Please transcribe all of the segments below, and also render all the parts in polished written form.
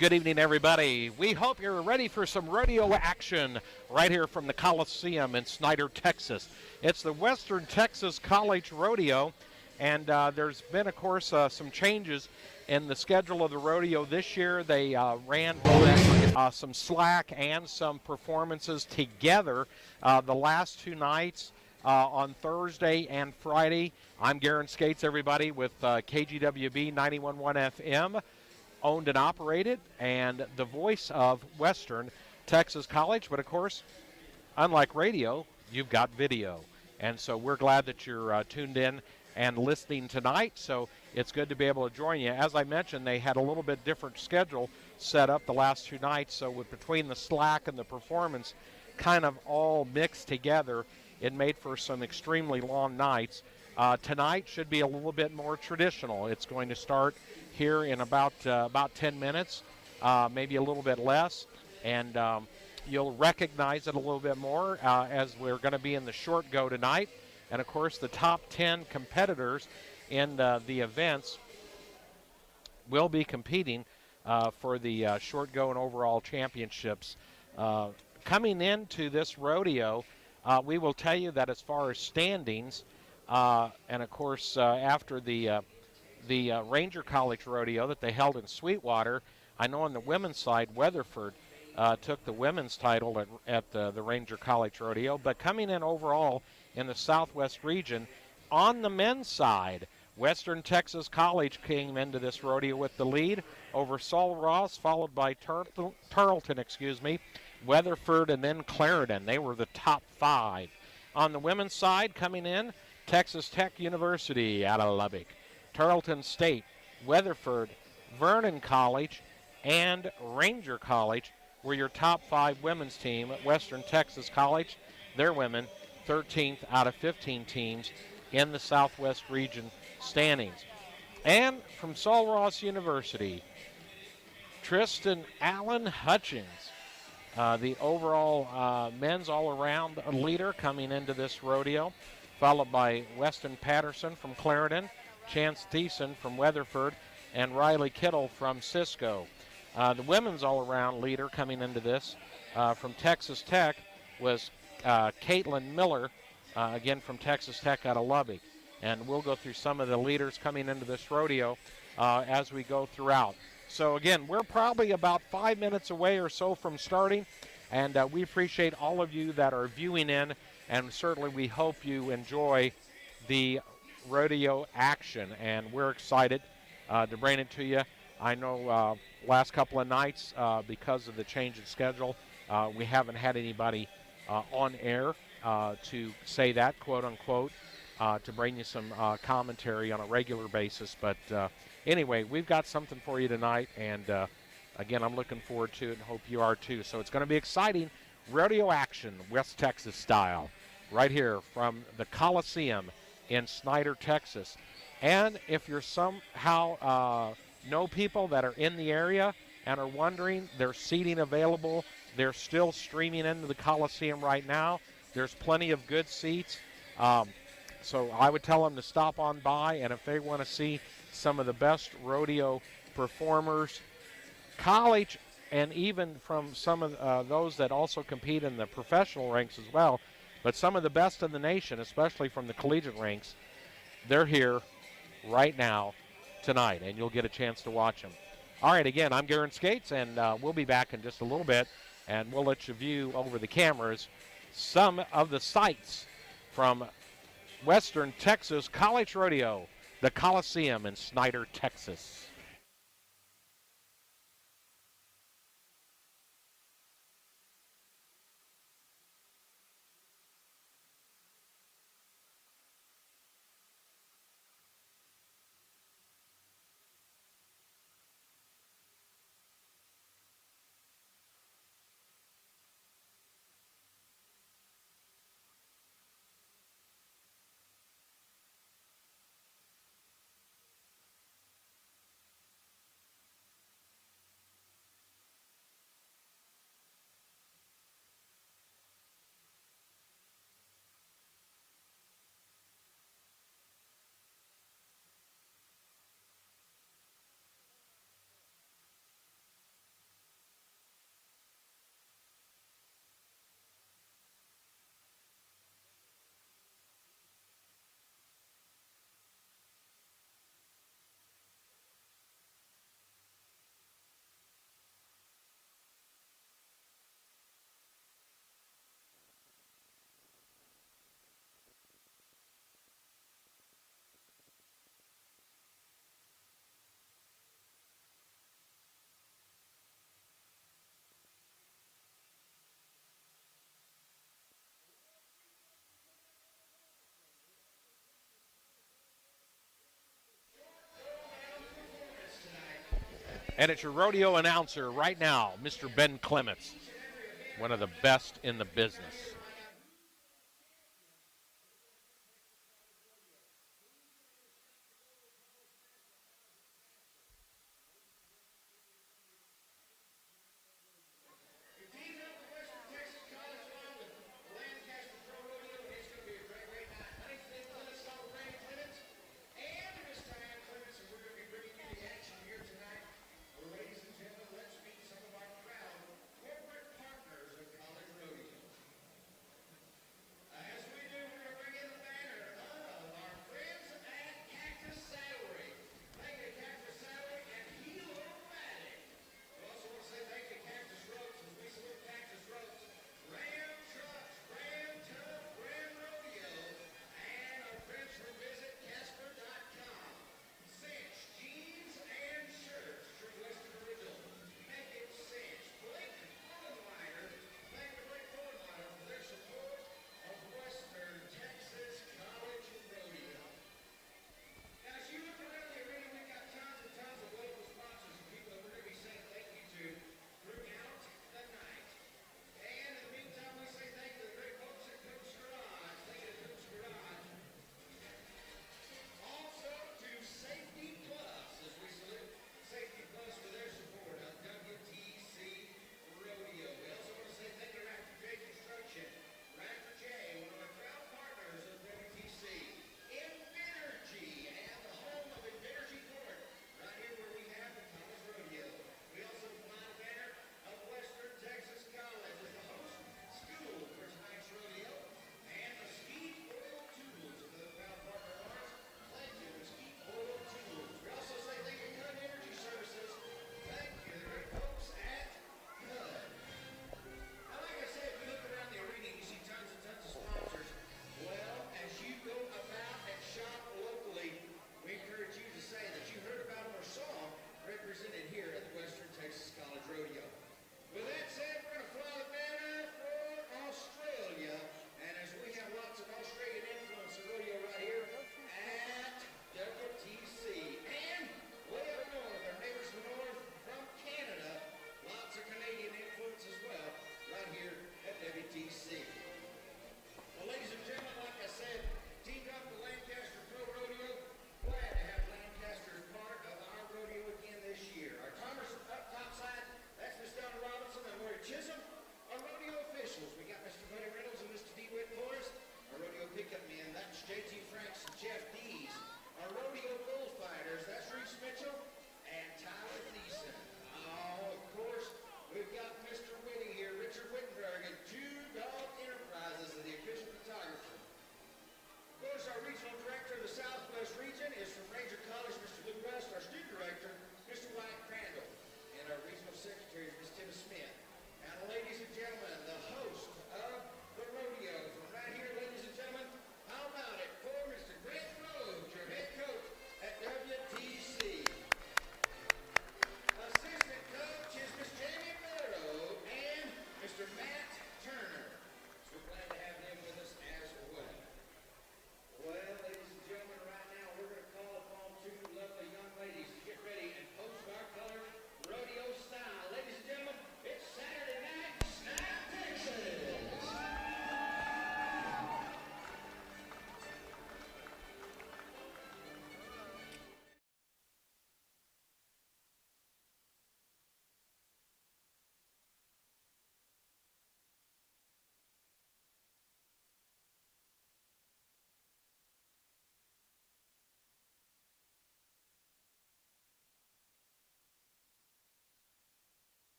Good evening, everybody. We hope you're ready for some rodeo action right here from the Coliseum in Snyder, Texas. It's the Western Texas College Rodeo, and there's been, of course, some changes in the schedule of the rodeo this year. They ran some slack and some performances together the last two nights on Thursday and Friday. I'm Garen Skates, everybody, with KGWB 91.1 FM. Owned and operated, and the voice of Western Texas College. But, of course, unlike radio, you've got video. And so we're glad that you're tuned in and listening tonight. So it's good to be able to join you. As I mentioned, they had a little bit different schedule set up the last two nights. So between the slack and the performance kind of all mixed together, it made for some extremely long nights. Tonight should be a little bit more traditional. It's going to start here in about 10 minutes, maybe a little bit less, and you'll recognize it a little bit more as we're going to be in the short go tonight. And, of course, the top 10 competitors in the events will be competing for the short go and overall championships. Coming into this rodeo, we will tell you that as far as standings, and, of course, after the Ranger College Rodeo that they held in Sweetwater, I know on the women's side, Weatherford took the women's title at the Ranger College Rodeo. But coming in overall in the Southwest region, on the men's side, Western Texas College came into this rodeo with the lead over Sul Ross, followed by Tarleton, Weatherford, and then Clarendon. They were the top five. On the women's side, coming in, Texas Tech University out of Lubbock, Tarleton State, Weatherford, Vernon College, and Ranger College were your top five women's team. At Western Texas College, their women, 13th out of 15 teams in the Southwest region standings. And from Sul Ross University, Tristan Allen Hutchins, the overall men's all-around leader coming into this rodeo, followed by Weston Patterson from Clarendon, Chance Thiessen from Weatherford, and Riley Kittle from Cisco. The women's all-around leader coming into this from Texas Tech was Caitlin Miller, again from Texas Tech out of Lubbock. And we'll go through some of the leaders coming into this rodeo as we go throughout. So, again, we're probably about 5 minutes away or so from starting, and we appreciate all of you that are viewing in, and certainly we hope you enjoy the rodeo action, and we're excited to bring it to you. I know last couple of nights, because of the change in schedule, we haven't had anybody on air to say that, quote unquote, to bring you some commentary on a regular basis. But anyway, we've got something for you tonight, and again, I'm looking forward to it and hope you are too. So it's going to be exciting rodeo action, West Texas style, right here from the Coliseum in Snyder, Texas. And if you're somehow know people that are in the area and are wondering, there's seating available. They're still streaming into the Coliseum right now. There's plenty of good seats. So I would tell them to stop on by, and if they want to see some of the best rodeo performers, college, and even from some of those that also compete in the professional ranks as well, but some of the best in the nation, especially from the collegiate ranks, they're here right now tonight, and you'll get a chance to watch them. All right, again, I'm Garen Skates, and we'll be back in just a little bit, and we'll let you view over the cameras some of the sights from Western Texas College Rodeo, the Coliseum in Snyder, Texas. And it's your rodeo announcer right now, Mr. Ben Clements, one of the best in the business.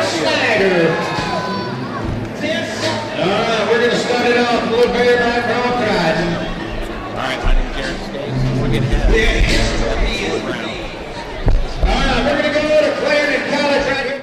Snyder. We're going to start it off with Bareback bronc riding. All right, my name's Jared Skates. We're getting ahead. All right, we're going to go to Clarendon College right here.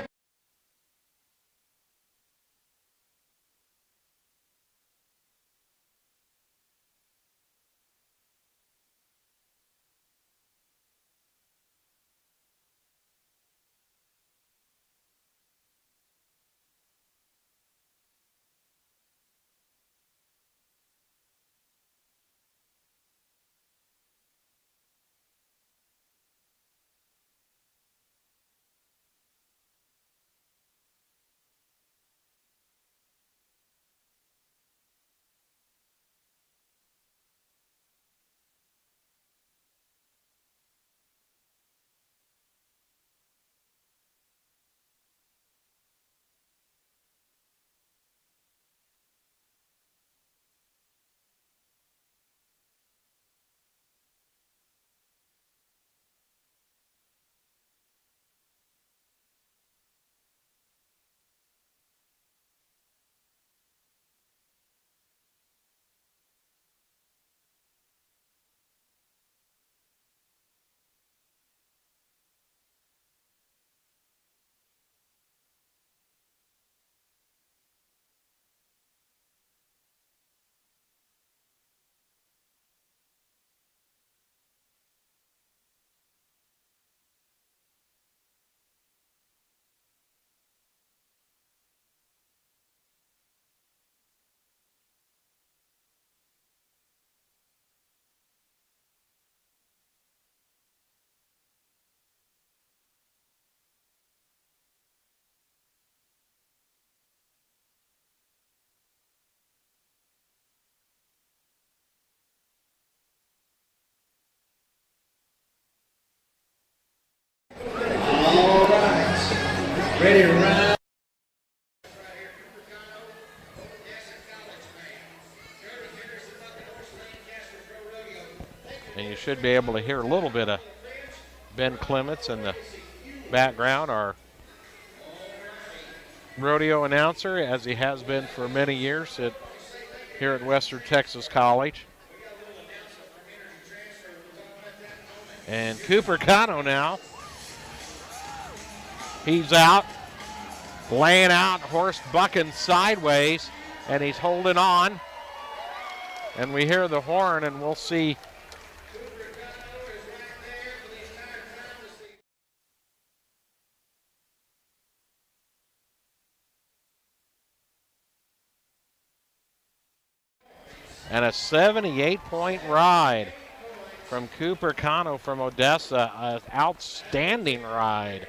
All right. Ready to ride. And you should be able to hear a little bit of Ben Clements in the background, our rodeo announcer, as he has been for many years here at Western Texas College. And Cooper Cano now. He's out, laying out, horse bucking sideways, and he's holding on. And we hear the horn, and we'll see. And a 78-point ride from Cooper Cano from Odessa, an outstanding ride.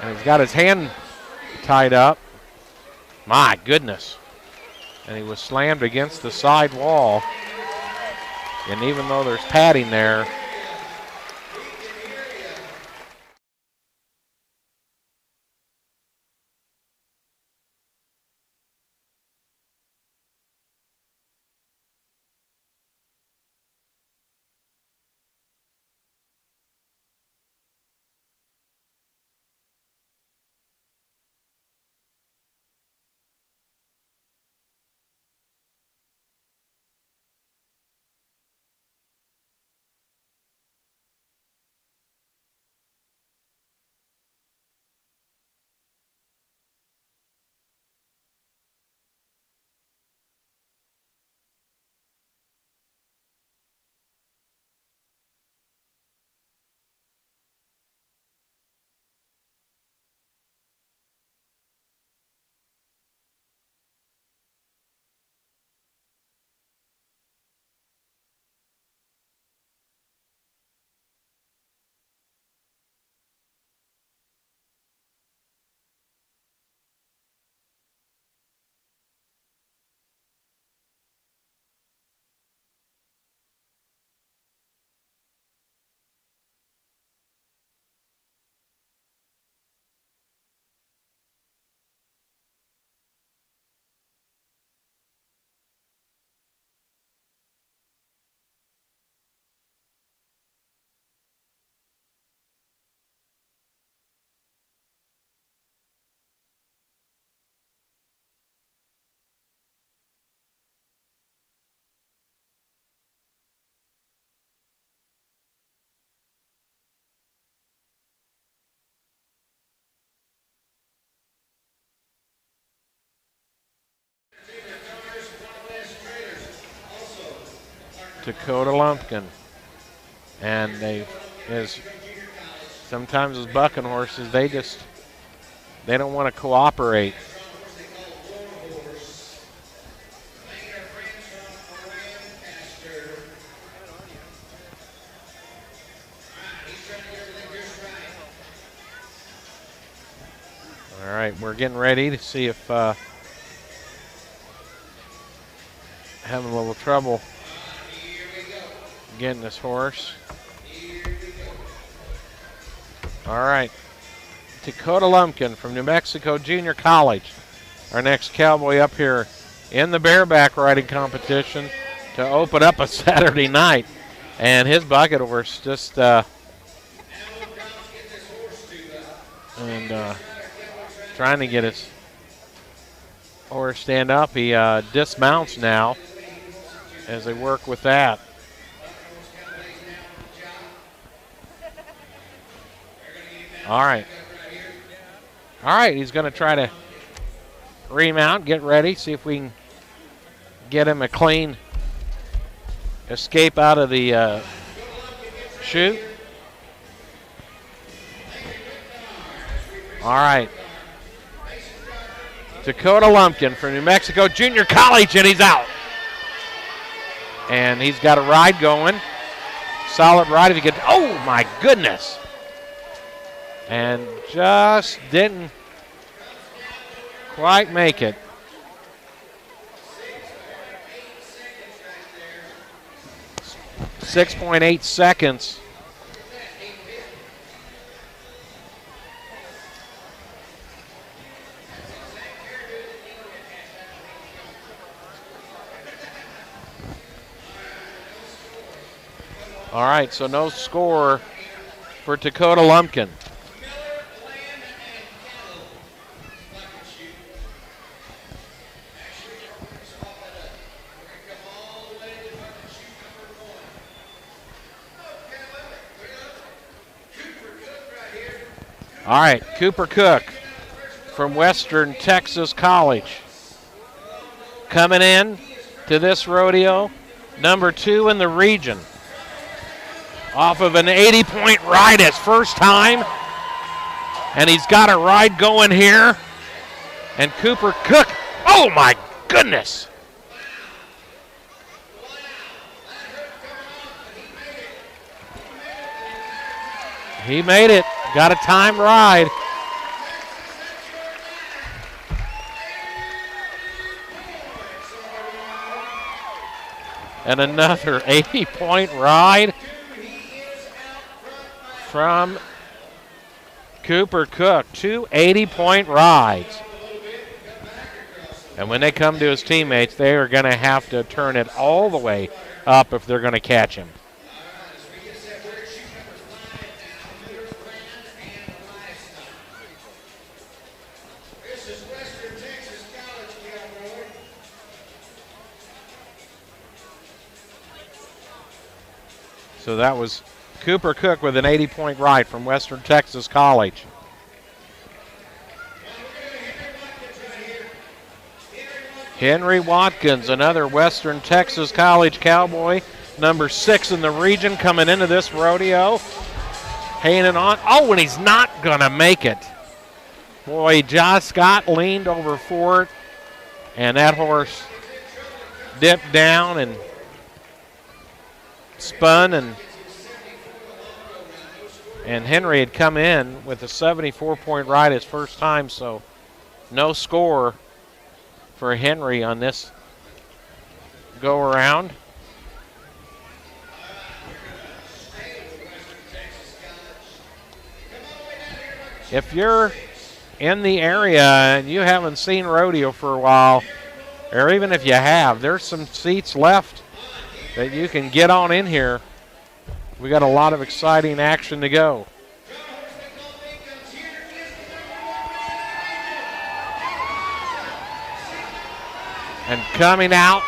And he's got his hand tied up. My goodness. And he was slammed against the side wall. And even though there's padding there, Dakota Lumpkin. And sometimes as bucking horses, they don't want to cooperate. All right, we're getting ready to see if having a little trouble getting this horse. All right, Dakota Lumpkin from New Mexico Junior College, our next cowboy up here in the bareback riding competition to open up a Saturday night. And his bucket horse just trying to get his horse stand up. He dismounts now as they work with that. All right. All right, he's going to try to remount, get ready, see if we can get him a clean escape out of the chute. All right. Dakota Lumpkin from New Mexico Junior College, and he's out. And he's got a ride going. Solid ride if he could. Oh, my goodness. And just didn't quite make it. .8 seconds. All right, so no score for Dakota Lumpkin. All right, Cooper Cook from Western Texas College coming in to this rodeo, number 2 in the region. Off of an 80-point ride his first time. And he's got a ride going here. And Cooper Cook, oh my goodness. He made it, got a time ride. And another 80-point ride from Cooper Cook. 2 80-point rides. And when they come to his teammates, they are going to have to turn it all the way up if they're going to catch him. So that was Cooper Cook with an 80-point ride from Western Texas College. Henry Watkins, another Western Texas College Cowboy, number 6 in the region, coming into this rodeo. Hanging on. Oh, and he's not going to make it. Boy, Josh Scott leaned over for it, and that horse dipped down and spun, and Henry had come in with a 74-point ride his first time, so no score for Henry on this go around. If you're in the area and you haven't seen rodeo for a while, or even if you have, there's some seats left that you can get on in here. We got a lot of exciting action to go. And coming out,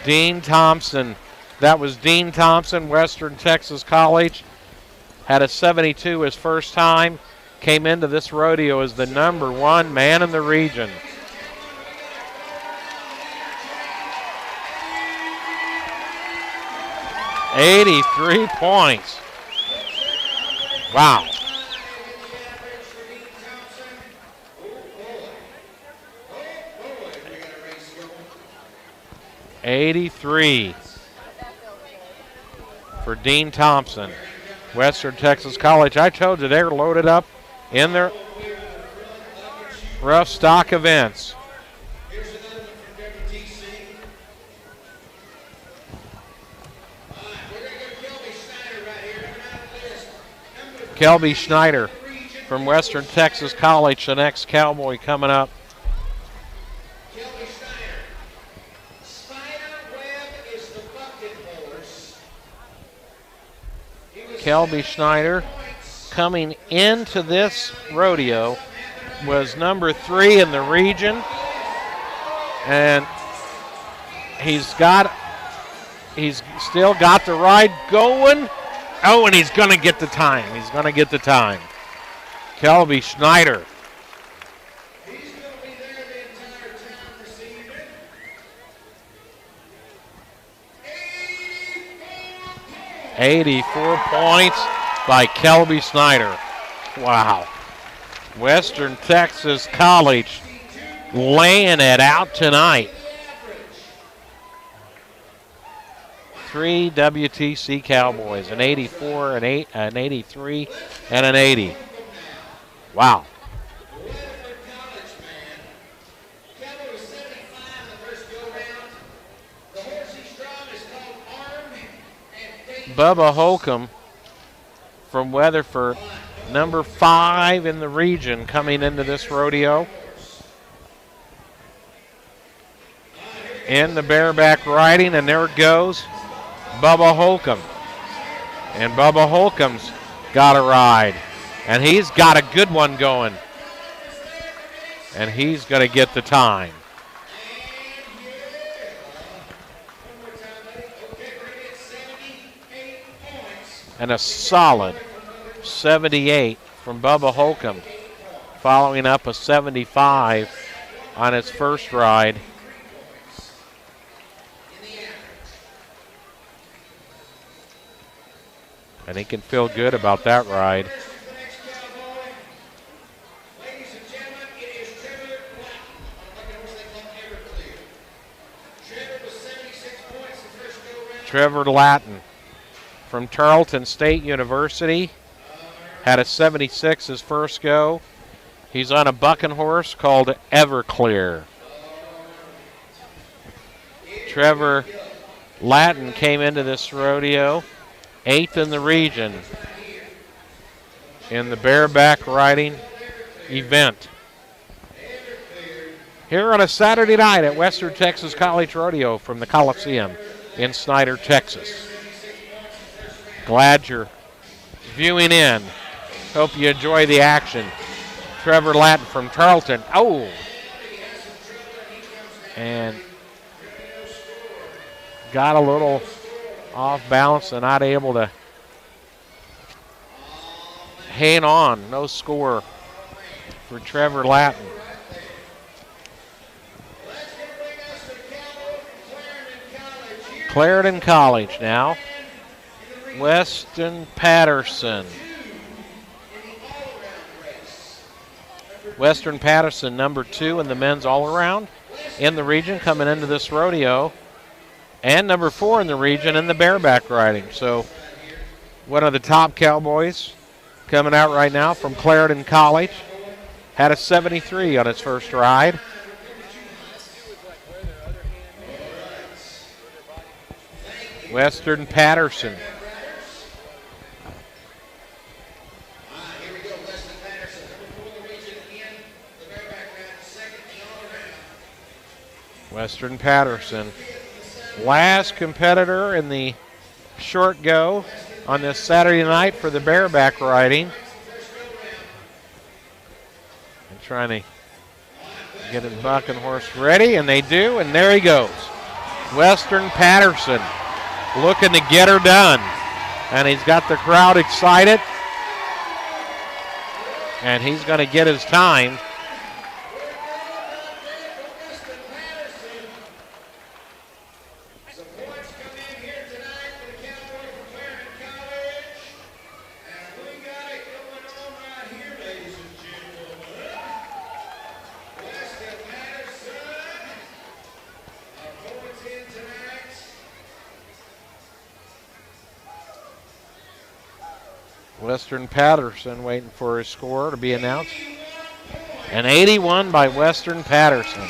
Dean Thompson. That was Dean Thompson, Western Texas College. Had a 72 his first time. Came into this rodeo as the number 1 man in the region. $83 points. Wow. $83 for Dean Thompson, Western Texas College. I told you they're loaded up in their rough stock events. Here's another one from WTC. We're going to go Kelby Snyder right here. Coming out of the list. Kelby Snyder from Western Texas College, the next Cowboy coming up. Kelby Snyder. Spider Webb is the bucket horse. Kelby Snyder coming into this rodeo was number 3 in the region, and he's still got the ride going. Oh, and he's going to get the time. He's going to get the time. Kelby Snyder. He's going to be there the entire time receiving. 84 points by Kelby Snyder. Wow. Western Texas College laying it out tonight. 3 WTC Cowboys, an 84, an 83, and an 80. Wow. Bubba Holcomb from Weatherford, number 5 in the region, coming into this rodeo. In the bareback riding, and there it goes, Bubba Holcomb. And Bubba Holcomb's got a ride, and he's got a good one going. And he's going to get the time. And a solid 78 from Bubba Holcomb, following up a 75 on his first ride. And he can feel good about that ride. Trevor Latin from Tarleton State University. Had a 76 his first go. He's on a bucking horse called Everclear. Trevor Latin came into this rodeo 8th in the region in the bareback riding event. Here on a Saturday night at Western Texas College Rodeo from the Coliseum in Snyder, Texas. Glad you're viewing in. Hope you enjoy the action. Trevor Latin from Tarleton. Oh! And got a little off balance and not able to hang on. No score for Trevor Latin. Clarendon College now. Weston Patterson. Western Patterson, number 2 in the men's all-around in the region coming into this rodeo. And number 4 in the region in the bareback riding. So one of the top cowboys coming out right now from Clarendon College. Had a 73 on his first ride. Western Patterson. Western Patterson. Last competitor in the short go on this Saturday night for the bareback riding. I'm trying to get his bucking horse ready, and they do, and there he goes. Western Patterson looking to get her done. And he's got the crowd excited. And he's going to get his time. Western Patterson waiting for his score to be announced. An 81 by Western Patterson.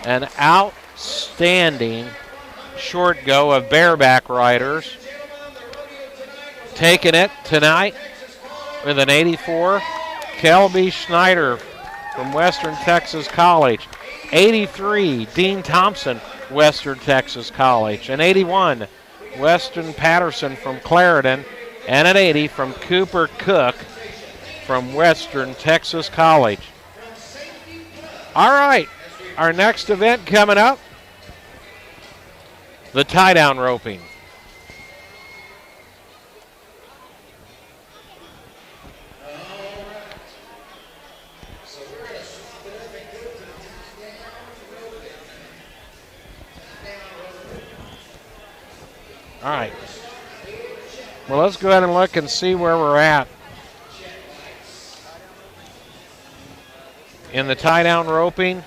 An outstanding short go of bareback riders. Taking it tonight with an 84, Kelby Snyder from Western Texas College. 83, Dean Thompson, Western Texas College. An 81, Western Patterson from Clarendon. And an 80 from Cooper Cook from Western Texas College. All right, our next event coming up, the tie-down roping. All right. Well, let's go ahead and look and see where we're at. In the tie-down roping,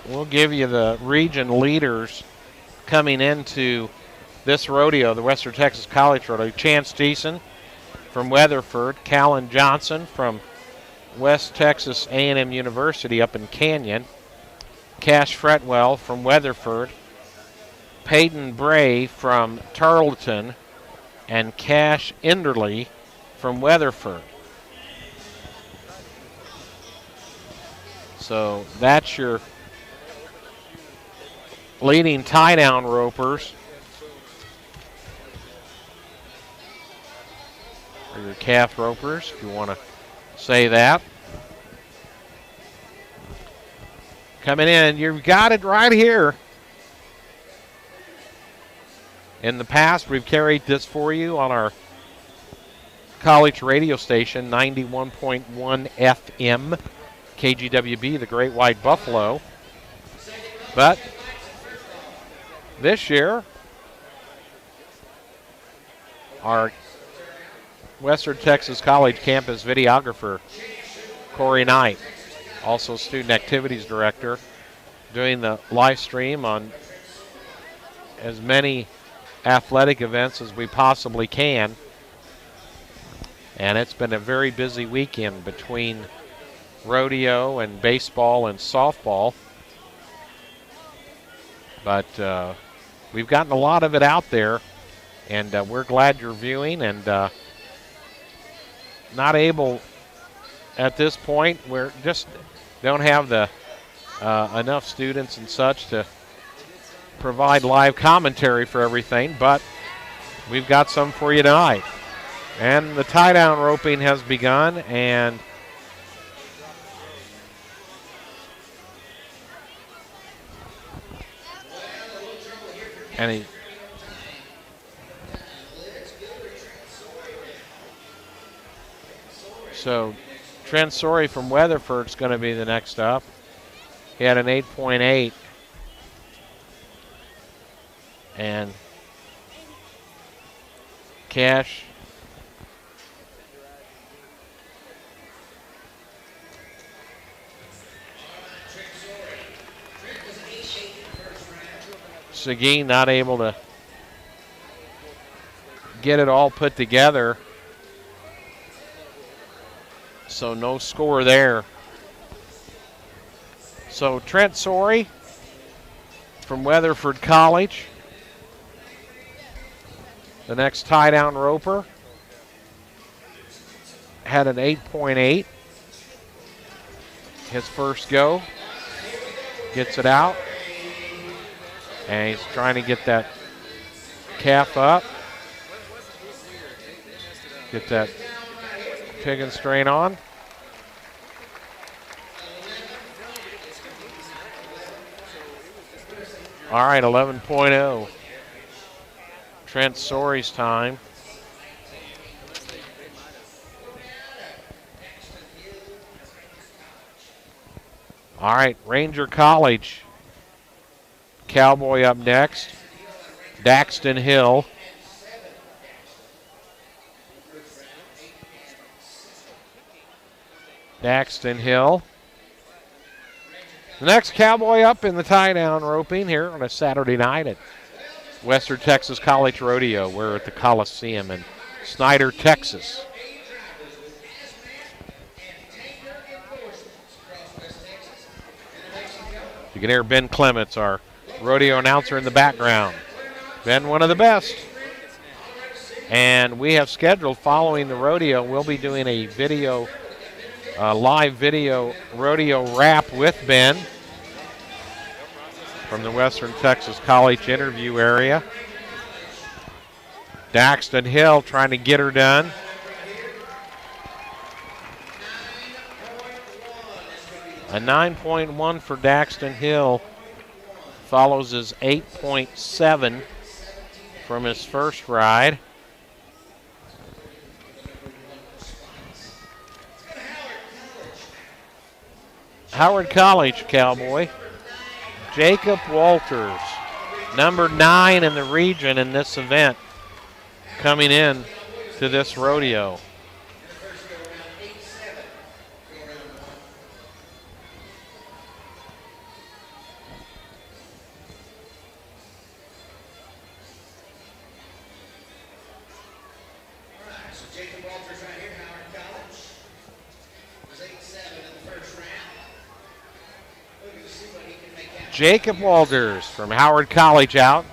we'll give you the region leaders coming into this rodeo, the Western Texas College Rodeo. Chance Thiessen from Weatherford, Callan Johnson from West Texas A&M University up in Canyon, Cash Fretwell from Weatherford, Peyton Bray from Tarleton, and Cash Enderly from Weatherford. So that's your leading tie-down ropers. Or your calf ropers, if you want to say that. Coming in, you've got it right here. In the past, we've carried this for you on our college radio station, 91.1 FM, KGWB, the Great White Buffalo. But this year, our Western Texas College campus videographer, Corey Knight, also student activities director, doing the live stream on as many athletic events as we possibly can And it's been a very busy weekend between rodeo and baseball and softball. But we've gotten a lot of it out there, and we're glad you're viewing. And not able at this point, we're just don't have the enough students and such to provide live commentary for everything, but we've got some for you tonight. And the tie-down roping has begun, and so Trent Sorey from Weatherford's going to be the next up. He had an 8.8. And Cash Seguin not able to get it all put together. So no score there. So Trent Sorey from Weatherford College, the next tie-down roper, had an 8.8. His first go, gets it out, and he's trying to get that calf up, get that pig and strain on. All right, 11.0. Trent Sorey's time. All right, Ranger College. Cowboy up next. Daxton Hill. Daxton Hill. The next Cowboy up in the tie-down roping here on a Saturday night at Western Texas College Rodeo. We're at the Coliseum in Snyder, Texas. You can hear Ben Clements, our rodeo announcer, in the background. Ben, one of the best. And we have scheduled, following the rodeo, we'll be doing a video, live video rodeo wrap with Ben from the Western Texas College interview area. Daxton Hill trying to get her done. A 9.1 for Daxton Hill follows his 8.7 from his first ride. Howard College Cowboy, Jacob Walters, number 9 in the region in this event, coming in to this rodeo. Jacob Walters from Howard College out,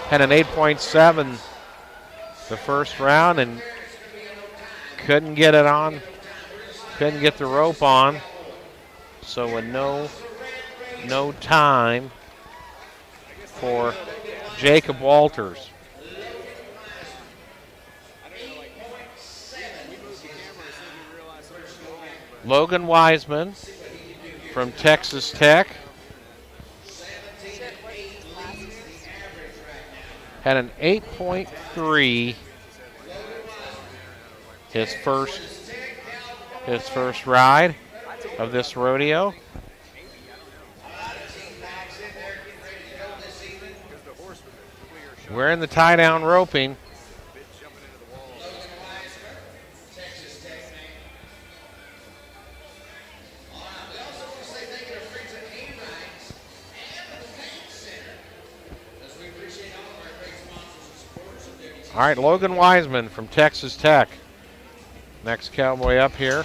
had an 8.7 the first round and couldn't get it on, couldn't get the rope on, so a no time for Jacob Walters. Logan Wiseman from Texas Tech had an 8.3 his first ride of this rodeo. We're in the tie-down roping. All right, Logan Wiseman from Texas Tech. Next cowboy up here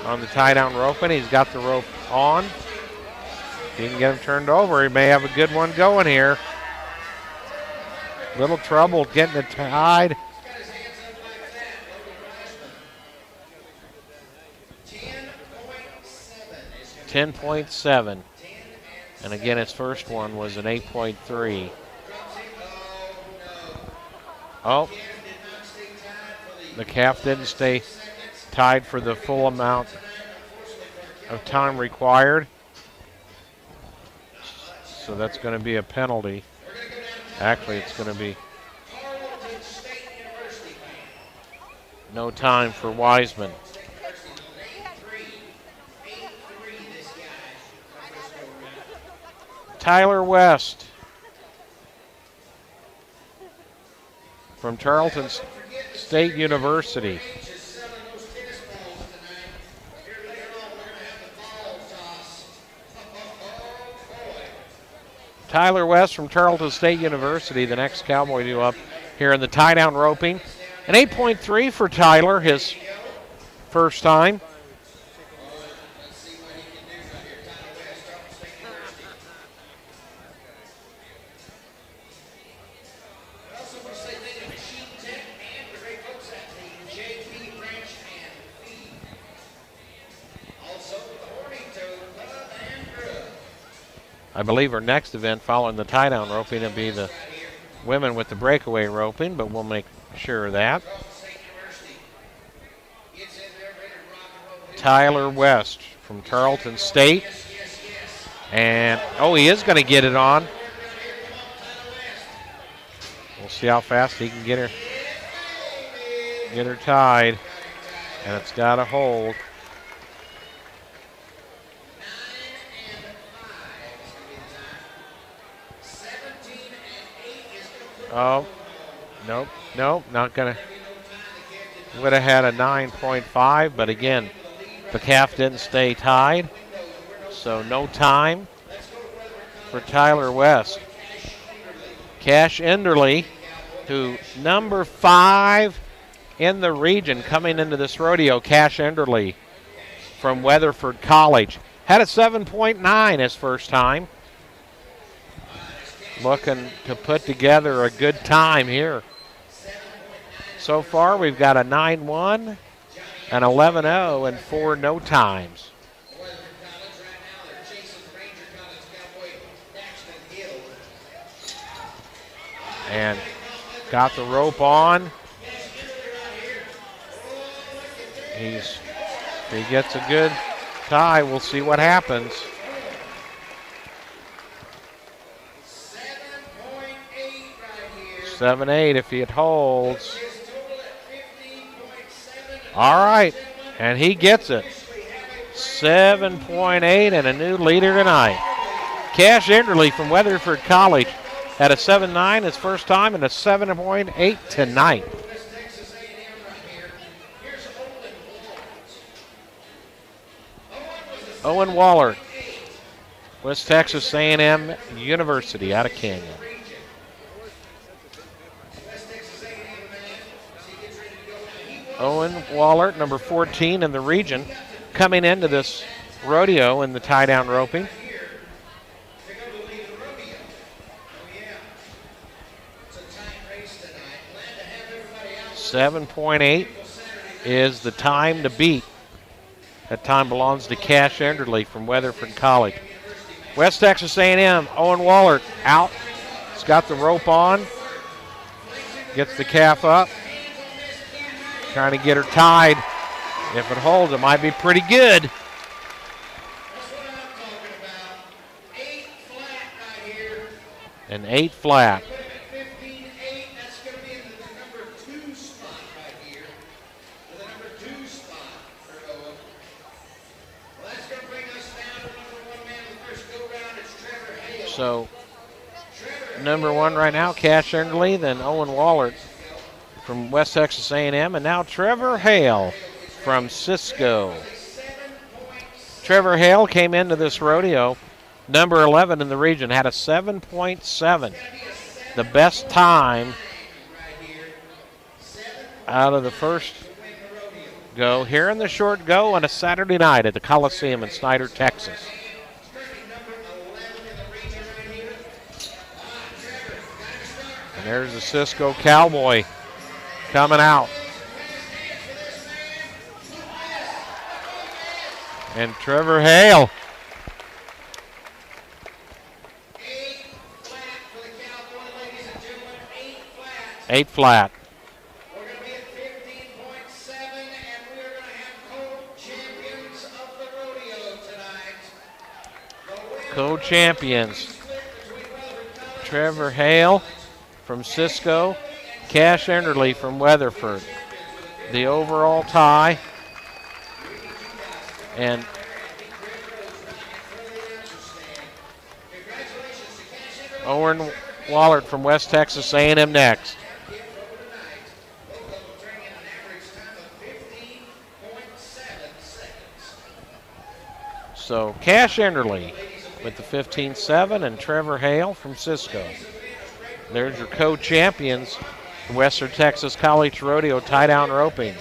on the tie-down roping. He's got the rope on. If he can get him turned over, he may have a good one going here. Little trouble getting it tied. 10.7. And again, his first one was an 8.3. Oh, the calf didn't stay tied for the full amount of time required. So that's going to be a penalty. Actually, it's going to be no time for Wiseman. Tyler West from Tarleton State University. Tyler West from Tarleton State University, the next cowboy due up here in the tie-down roping. An 8.3 for Tyler, his first time. I believe our next event following the tie-down roping will be the women with the breakaway roping, but we'll make sure of that. Tyler West from Tarleton State. And, oh, he is going to get it on. We'll see how fast he can get her tied. And it's got to hold. Oh, nope, not going to. Would have had a 9.5, but again, the calf didn't stay tied, so no time for Tyler West. Cash Enderly, who number 5 in the region coming into this rodeo, Cash Enderly from Weatherford College. Had a 7.9 his first time. Looking to put together a good time here. So far, we've got a 9-1, an 11-0, and 4 no times. And got the rope on. If he gets a good tie, we'll see what happens. 7-8 if it holds. All right, and he gets it. 7.8 and a new leader tonight. Cash Enderly from Weatherford College had a 7.9 his first time and a 7.8 tonight. Owen Waller, West Texas A&M University out of Canyon. Owen Waller, number 14 in the region, coming into this rodeo in the tie-down roping. .7 is the time to beat. That time belongs to Cash Enderly from Weatherford College. West Texas A&M, Owen Waller out. He's got the rope on. Gets the calf up. Trying to get her tied. If it holds, it might be pretty good. An 8 flat. So, number 1 right now, Cash Enderly, then Owen Waller from West Texas A&M, and now Trevor Hale from Cisco. Trevor Hale came into this rodeo, number 11 in the region, had a 7.7. The best time out of the first go here in the short go on a Saturday night at the Coliseum in Snyder, Texas. And there's the Cisco Cowboy coming out. And Trevor Hale. 8 flat. We're going to be at 15.7, and we're going to have co-champions of the rodeo tonight. Co-champions. Trevor Hale from Cisco, Cash Enderly from Weatherford. The overall tie. And Owen Wallard from West Texas A&M next. So Cash Enderly with the 15.7 and Trevor Hale from Cisco. There's your co-champions, the Western Texas College Rodeo tie-down roping.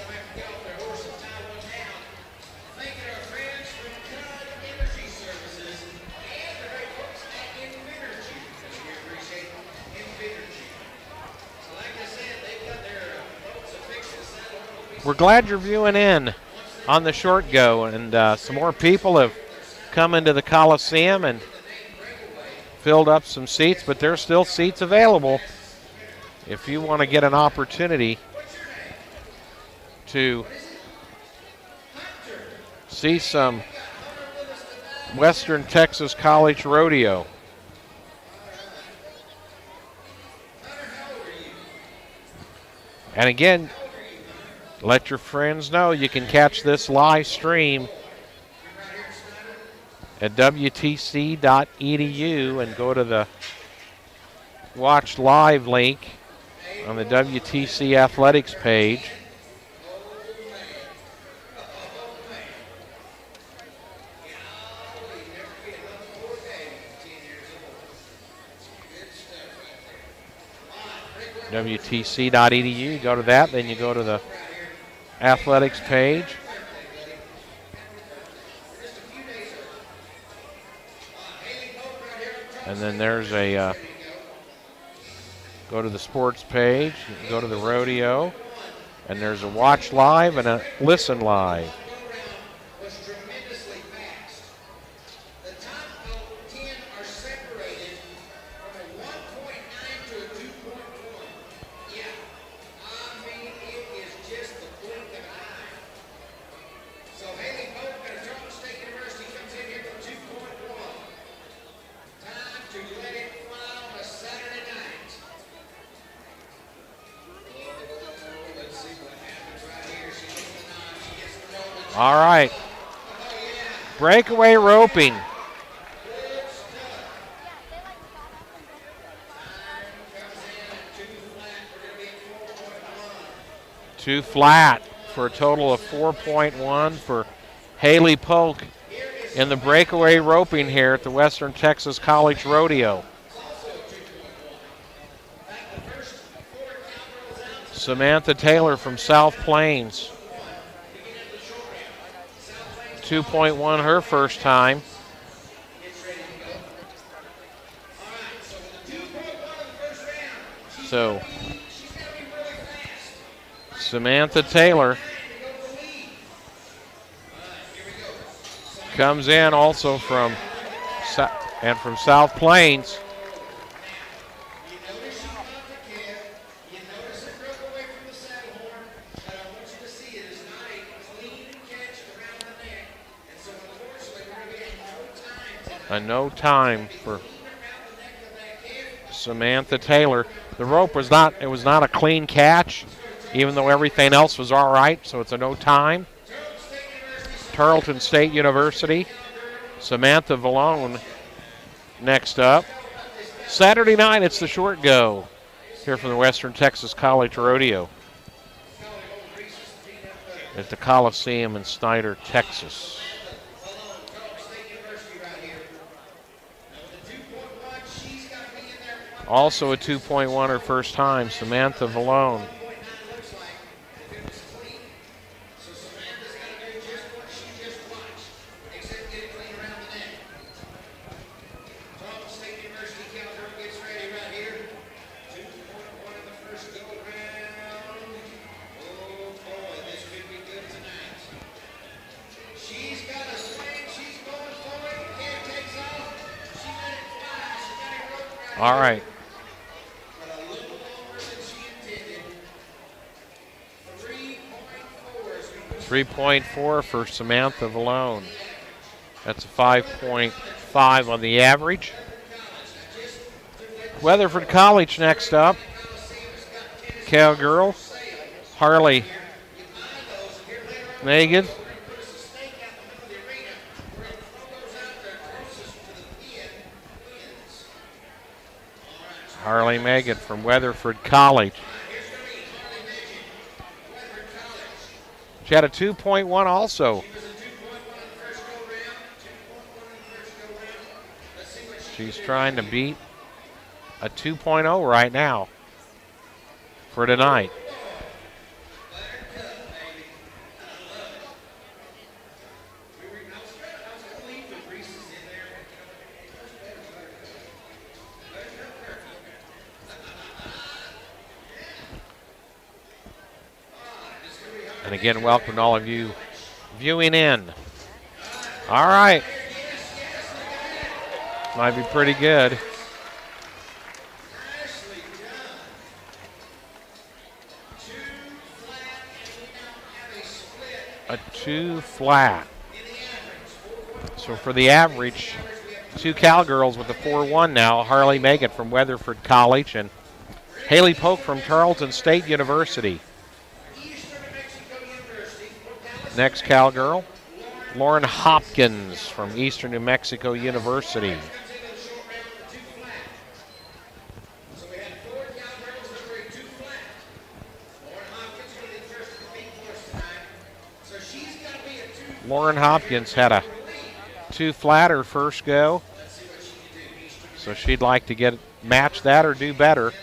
We're glad you're viewing in on the short go, and some more people have come into the Coliseum and filled up some seats, but there's still seats available if you want to get an opportunity to see some Western Texas College Rodeo. And again, let your friends know you can catch this live stream at WTC.edu and go to the Watch Live link on the WTC Athletics page. WTC.edu, go to that, then you go to the Athletics page. And then there's a, go to the sports page, you can go to the rodeo, and there's a watch live and a listen live. All right, breakaway roping. Two flat for a total of 4.1 for Haley Polk in the breakaway roping here at the Western Texas College Rodeo. Samantha Taylor from South Plains. 2.1 her first time. So Samantha Taylor comes in also from South Plains. A no time for Samantha Taylor. The rope was not a clean catch, even though everything else was all right, so it's a no time. Tarleton State University, Samantha Vallone next up. Saturday night, it's the short go here from the Western Texas College Rodeo at the Coliseum in Snyder, Texas. Also a 2.1 her first time, Samantha Vallone. All right. 3.4 for Samantha Valone. That's a 5.5 on the average. Weatherford College next up. Cowgirl, Harley Megan. Harley Megan from Weatherford College. She had a 2.1 also. She's trying to beat a 2.0 right now for tonight. And again, welcome to all of you viewing in. All right. Might be pretty good. A 2 flat. So for the average, 2 Cowgirls with a 4-1 now. Harley Megan from Weatherford College and Haley Polk from Tarleton State University. Next Cowgirl, Lauren Hopkins from Eastern New Mexico University. Lauren Hopkins had a 2 flat her first go, so she'd like to match that or do better.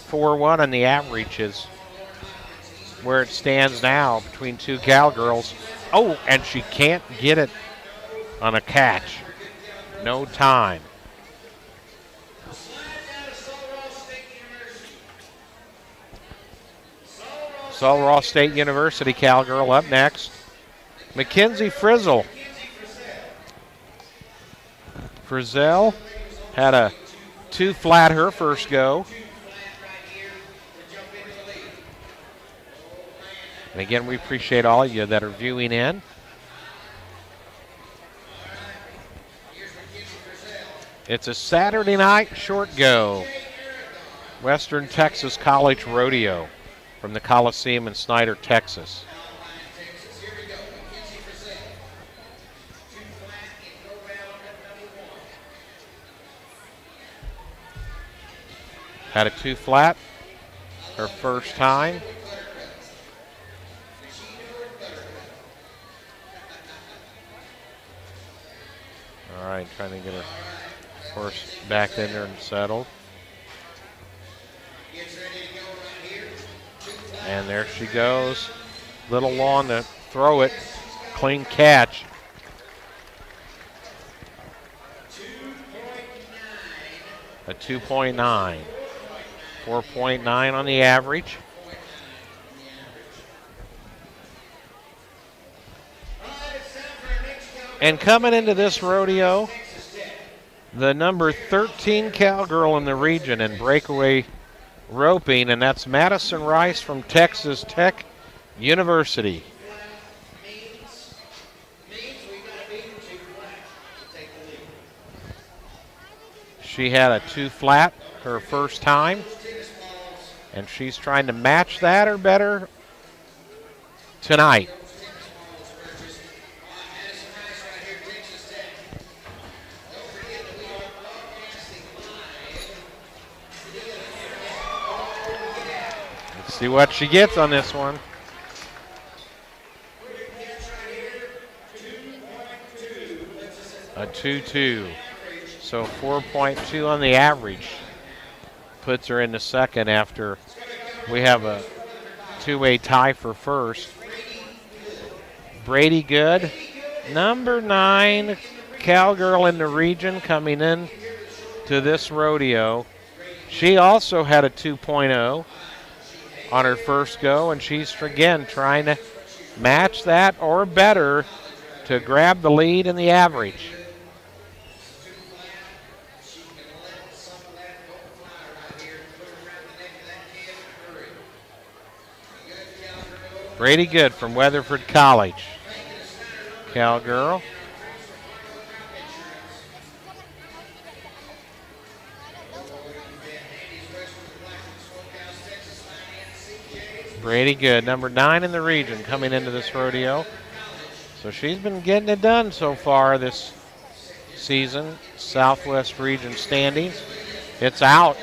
4-1 on the average is where it stands now between 2 Cowgirls. Oh, and she can't get it on a catch. No time. Sul Ross State University Cowgirl up next. Mackenzie Frizzle. Frizzell had a 2 flat her first go. And again, we appreciate all of you that are viewing in. It's a Saturday night short go. Western Texas College Rodeo from the Coliseum in Snyder, Texas. Had a 2 flat her first time. All right, trying to get her horse back in there and settled. And there she goes. Little long to throw it. Clean catch. A 2.9. 4.9 on the average. And coming into this rodeo, the number 13 Cowgirl in the region in breakaway roping, and that's Madison Rice from Texas Tech University. She had a 2 flat her first time, and she's trying to match that or better tonight. See what she gets on this one. A 2-2. So 4.2 on the average. Puts her in the second after we have a 2-way tie for first. Brady Good, number 9 Cowgirl in the region coming in to this rodeo. She also had a 2.0. on her first go, and she's again trying to match that or better to grab the lead in the average. Brady Good from Weatherford College. Cowgirl. Brady Good, number 9 in the region, coming into this rodeo. So she's been getting it done so far this season. Southwest region standings. It's out.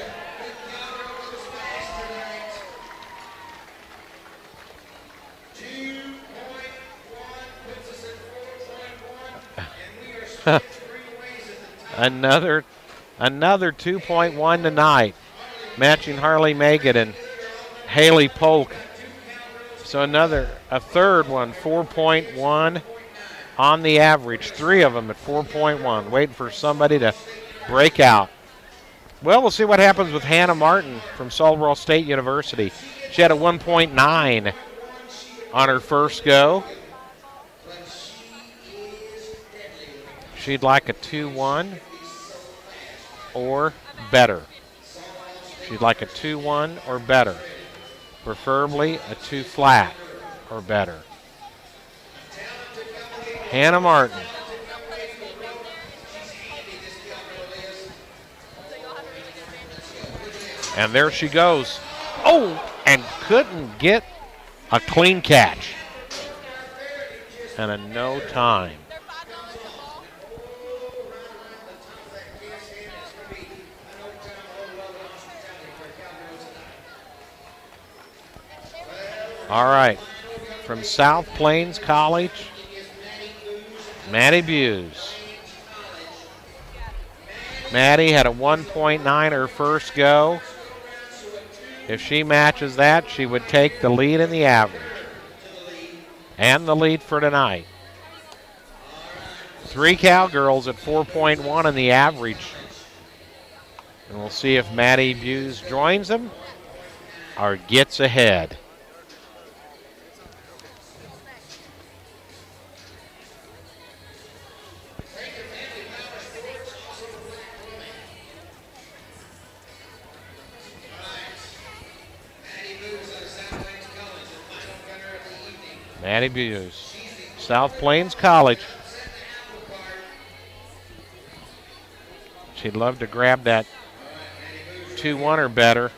another 2.1 tonight, matching Harley Megan and Haley Polk. So a third one, 4.1 on the average. 3 of them at 4.1, waiting for somebody to break out. Well, we'll see what happens with Hannah Martin from Sullivan State University. She had a 1.9 on her first go. She'd like a 2-1 or better. She'd like a 2-1 or better. Preferably a 2 flat or better. Hannah Martin. And there she goes. Oh, and couldn't get a clean catch. And a no time. All right, from South Plains College, Maddie Buse. Maddie had a 1.9 her first go. If she matches that, she would take the lead in the average and the lead for tonight. 3 Cowgirls at 4.1 in the average. And we'll see if Maddie Buse joins them or gets ahead. Maddie Buse, South Plains College. She'd love to grab that 2-1 or better.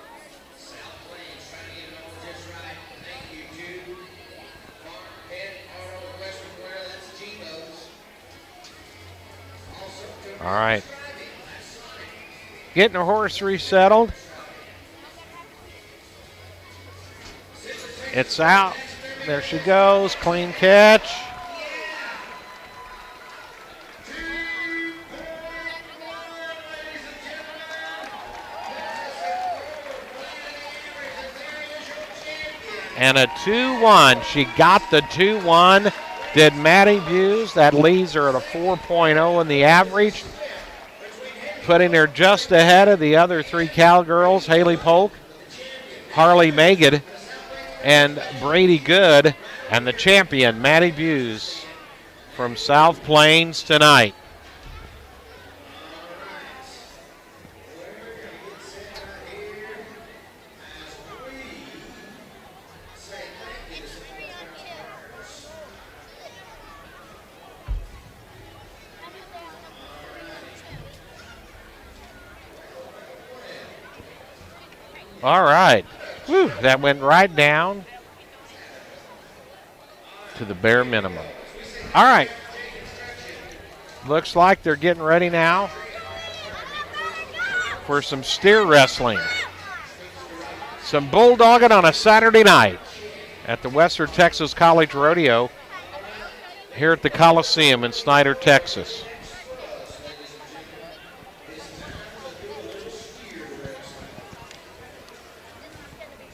All right. Getting her horse resettled. It's out. There she goes, clean catch. And a 2-1. She got the 2-1. Did Maddie Buse. That leaves her at a 4.0 in the average, putting her just ahead of the other 3 Cowgirls, Haley Polk, Harley Megan, and Brady Good, and the champion, Maddie Buse from South Plains tonight. All right. Whew, that went right down to the bare minimum. All right. Looks like they're getting ready now for some steer wrestling. Some bulldogging on a Saturday night at the Western Texas College Rodeo here at the Coliseum in Snyder, Texas.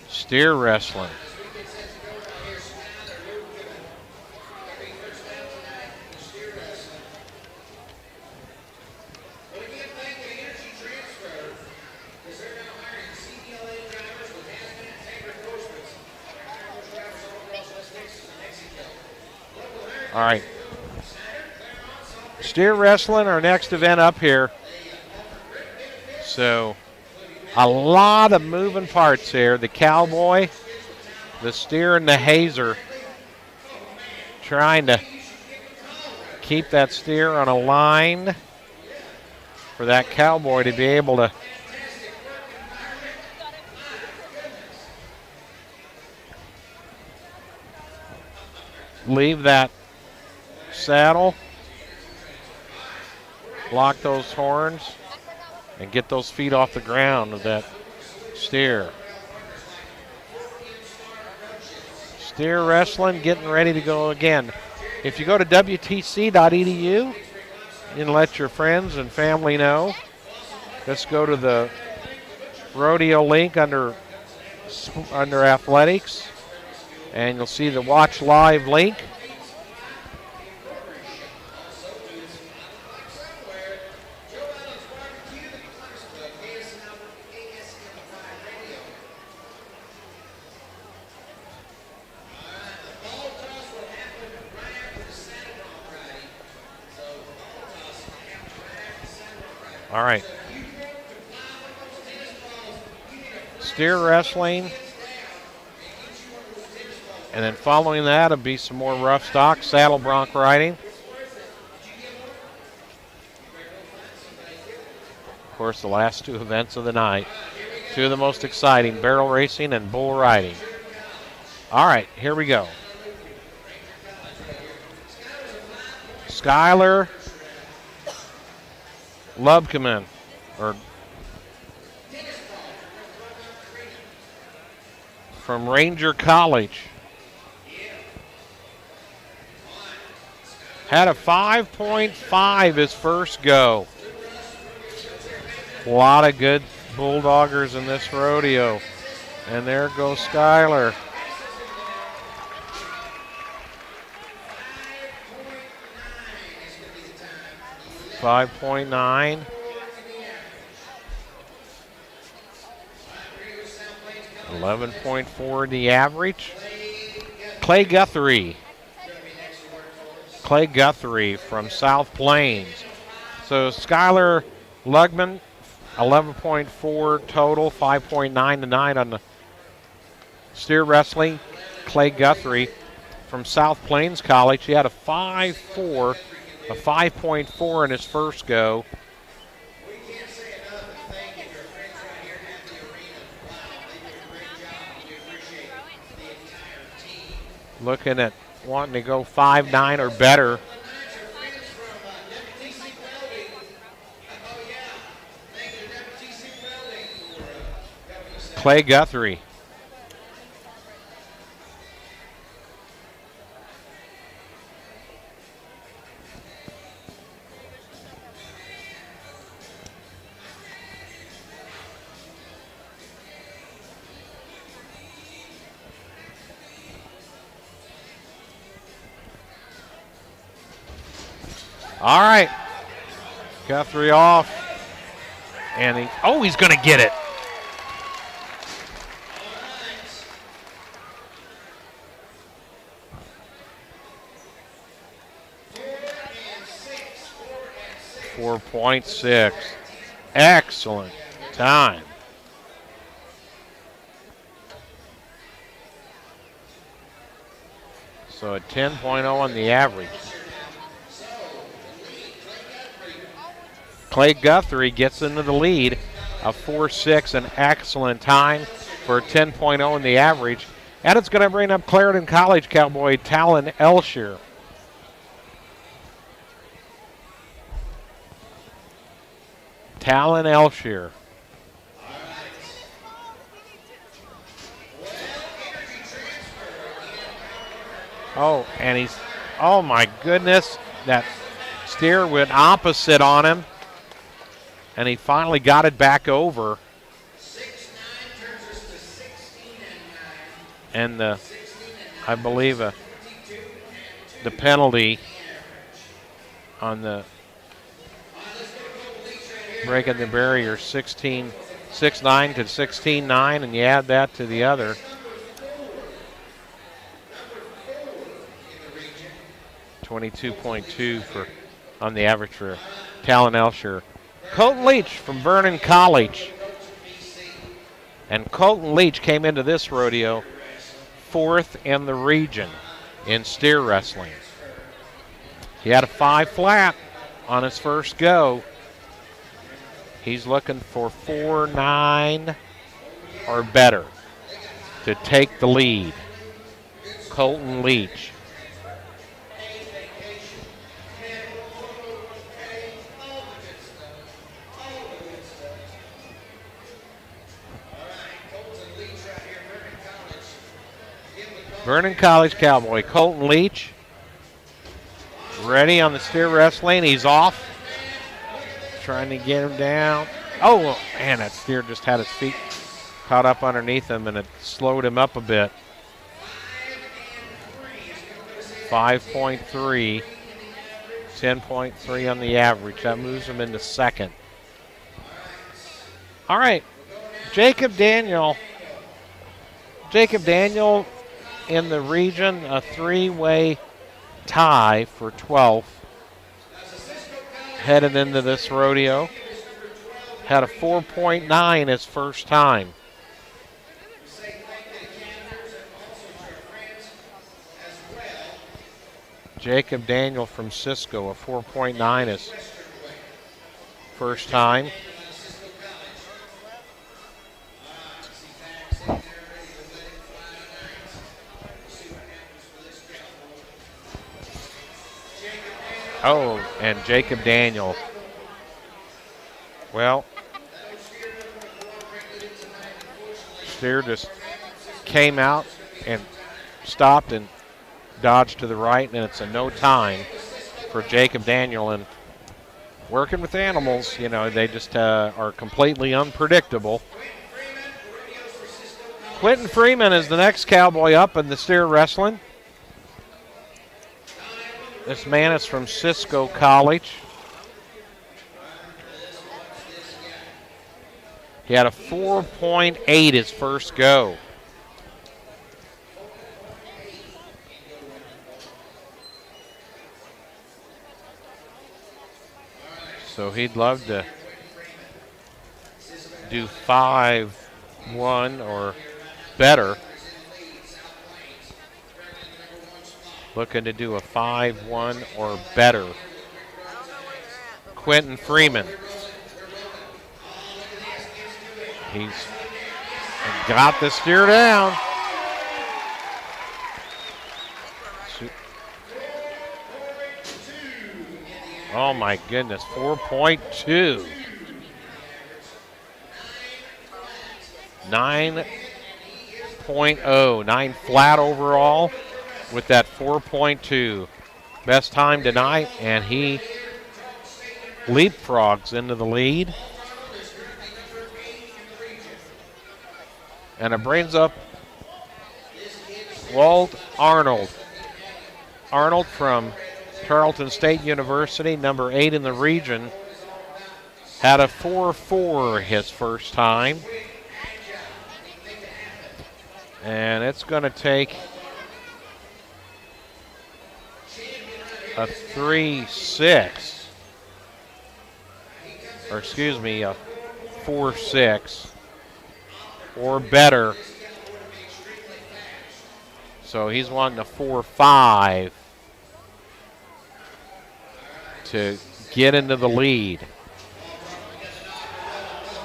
Steer wrestling. All right. Steer wrestling, our next event up here. So a lot of moving parts here. The cowboy, the steer, and the hazer trying to keep that steer on a line for that cowboy to be able to leave that saddle, lock those horns, and get those feet off the ground of that steer. Steer wrestling getting ready to go again. If you go to WTC.edu and let your friends and family know, just go to the rodeo link under athletics, and you'll see the watch live link. All right. Steer wrestling. And then following that will be some more rough stock, saddle bronc riding. Of course, the last two events of the night. Two of the most exciting, barrel racing and bull riding. All right, here we go. Skylar Lubkeman, or from Ranger College. Had a 5.5 his first go. A lot of good bulldoggers in this rodeo. And there goes Skylar. .9. .4 the average. Clay Guthrie from South Plains. So Skylar Lugman, 11.4 total, 5.9 tonight on the steer wrestling. Clay Guthrie from South Plains College. He had a 5.4 in his first go. Looking at wanting to go 5.9 or better. Clay Guthrie. All right, Guthrie off, and he's going to get it. .6, excellent time. So a 10.0 on the average. Clay Guthrie gets into the lead, a 4.6, an excellent time for a 10.0 in the average. And it's going to bring up Clarendon College cowboy Talon Elsher. Talon Elsher. Oh, and he's, oh my goodness, that steer went opposite on him. And he finally got it back over. And I believe the penalty on the breaking the barrier, 6.9 to 16.9, and you add that to the other. .22 for on the average for Talon Elsher. Colton Leach from Vernon College. And Colton Leach came into this rodeo 4th in the region. in steer wrestling. He had a 5 flat on his first go. He's looking for 4.9 or better to take the lead. Colton Leach. Vernon College Cowboy. Colton Leach ready on the steer wrestling. He's off. Trying to get him down. Oh, man, that steer just had his feet caught up underneath him, and it slowed him up a bit. 5.3. 10.3 on the average. That moves him into second. All right, Jacob Daniel. Jacob Daniel in the region, a 3-way tie for 12th. Headed into this rodeo. Had a 4.9 his first time. Jacob Daniel from Cisco, a 4.9 his first time. Oh, and Jacob Daniel. Well, steer just came out and stopped and dodged to the right, and it's a no time for Jacob Daniel. And working with animals, you know, they just are completely unpredictable. Quentin Freeman is the next cowboy up in the steer wrestling. This man is from Cisco College. He had a 4.8 his first go. So he'd love to do 5-1 or better. Looking to do a 5-1 or better. Quentin Freeman. He's got the steer down. Oh my goodness, 4.2. 9.0, 9 flat overall with that 4.2. Best time tonight, and he leapfrogs into the lead. And it brings up Walt Arnold. Arnold from Tarleton State University, number 8 in the region, had a 4.4 his first time. And it's going to take a 3.6, or excuse me, a 4.6 or better. So he's wanting a 4.5 to get into the lead.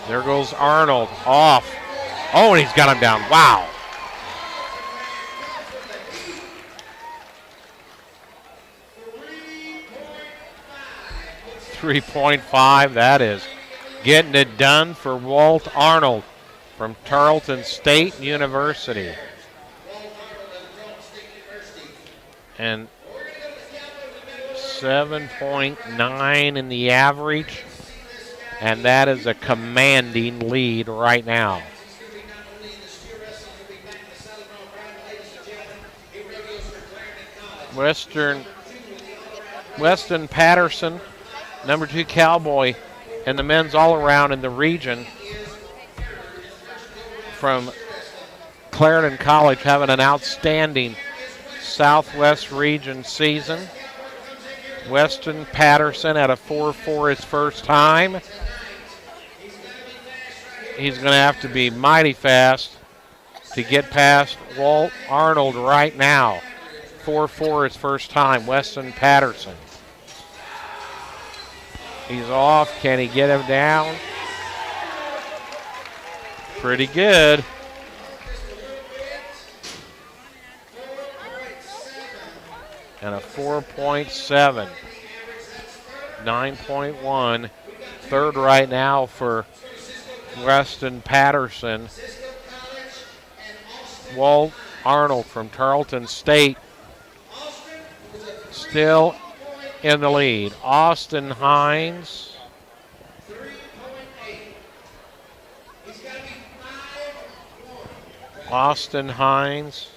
There goes Arnold off. Oh, and he's got him down. Wow. .5, that is getting it done for Walt Arnold from Tarleton State University. And 7.9 in the average, and that is a commanding lead right now. Weston Patterson, number 2 cowboy, and the men's all-around in the region from Clarendon College, having an outstanding Southwest region season. Weston Patterson at a 4.4 his first time. He's going to have to be mighty fast to get past Walt Arnold right now. 4-4 his first time. Weston Patterson. He's off. Can he get him down? Pretty good. And a 4.7. 9.1. Third right now for Weston Patterson. Walt Arnold from Tarleton State still in the lead. Austin Hines. Austin Hines.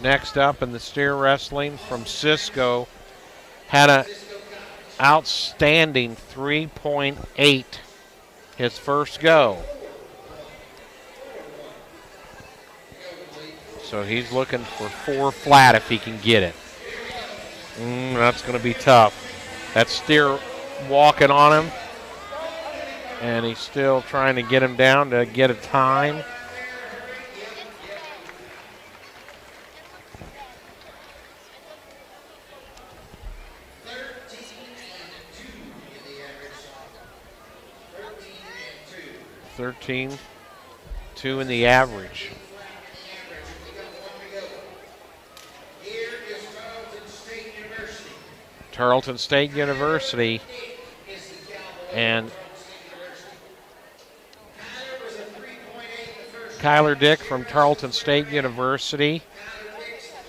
Next up in the steer wrestling from Cisco. Had an outstanding 3.8 his first go. So he's looking for 4 flat if he can get it. That's going to be tough. That steer walking on him. And he's still trying to get him down to get a time. $13.2 in the average. Tarleton State University. And Kyler Dick from Tarleton State University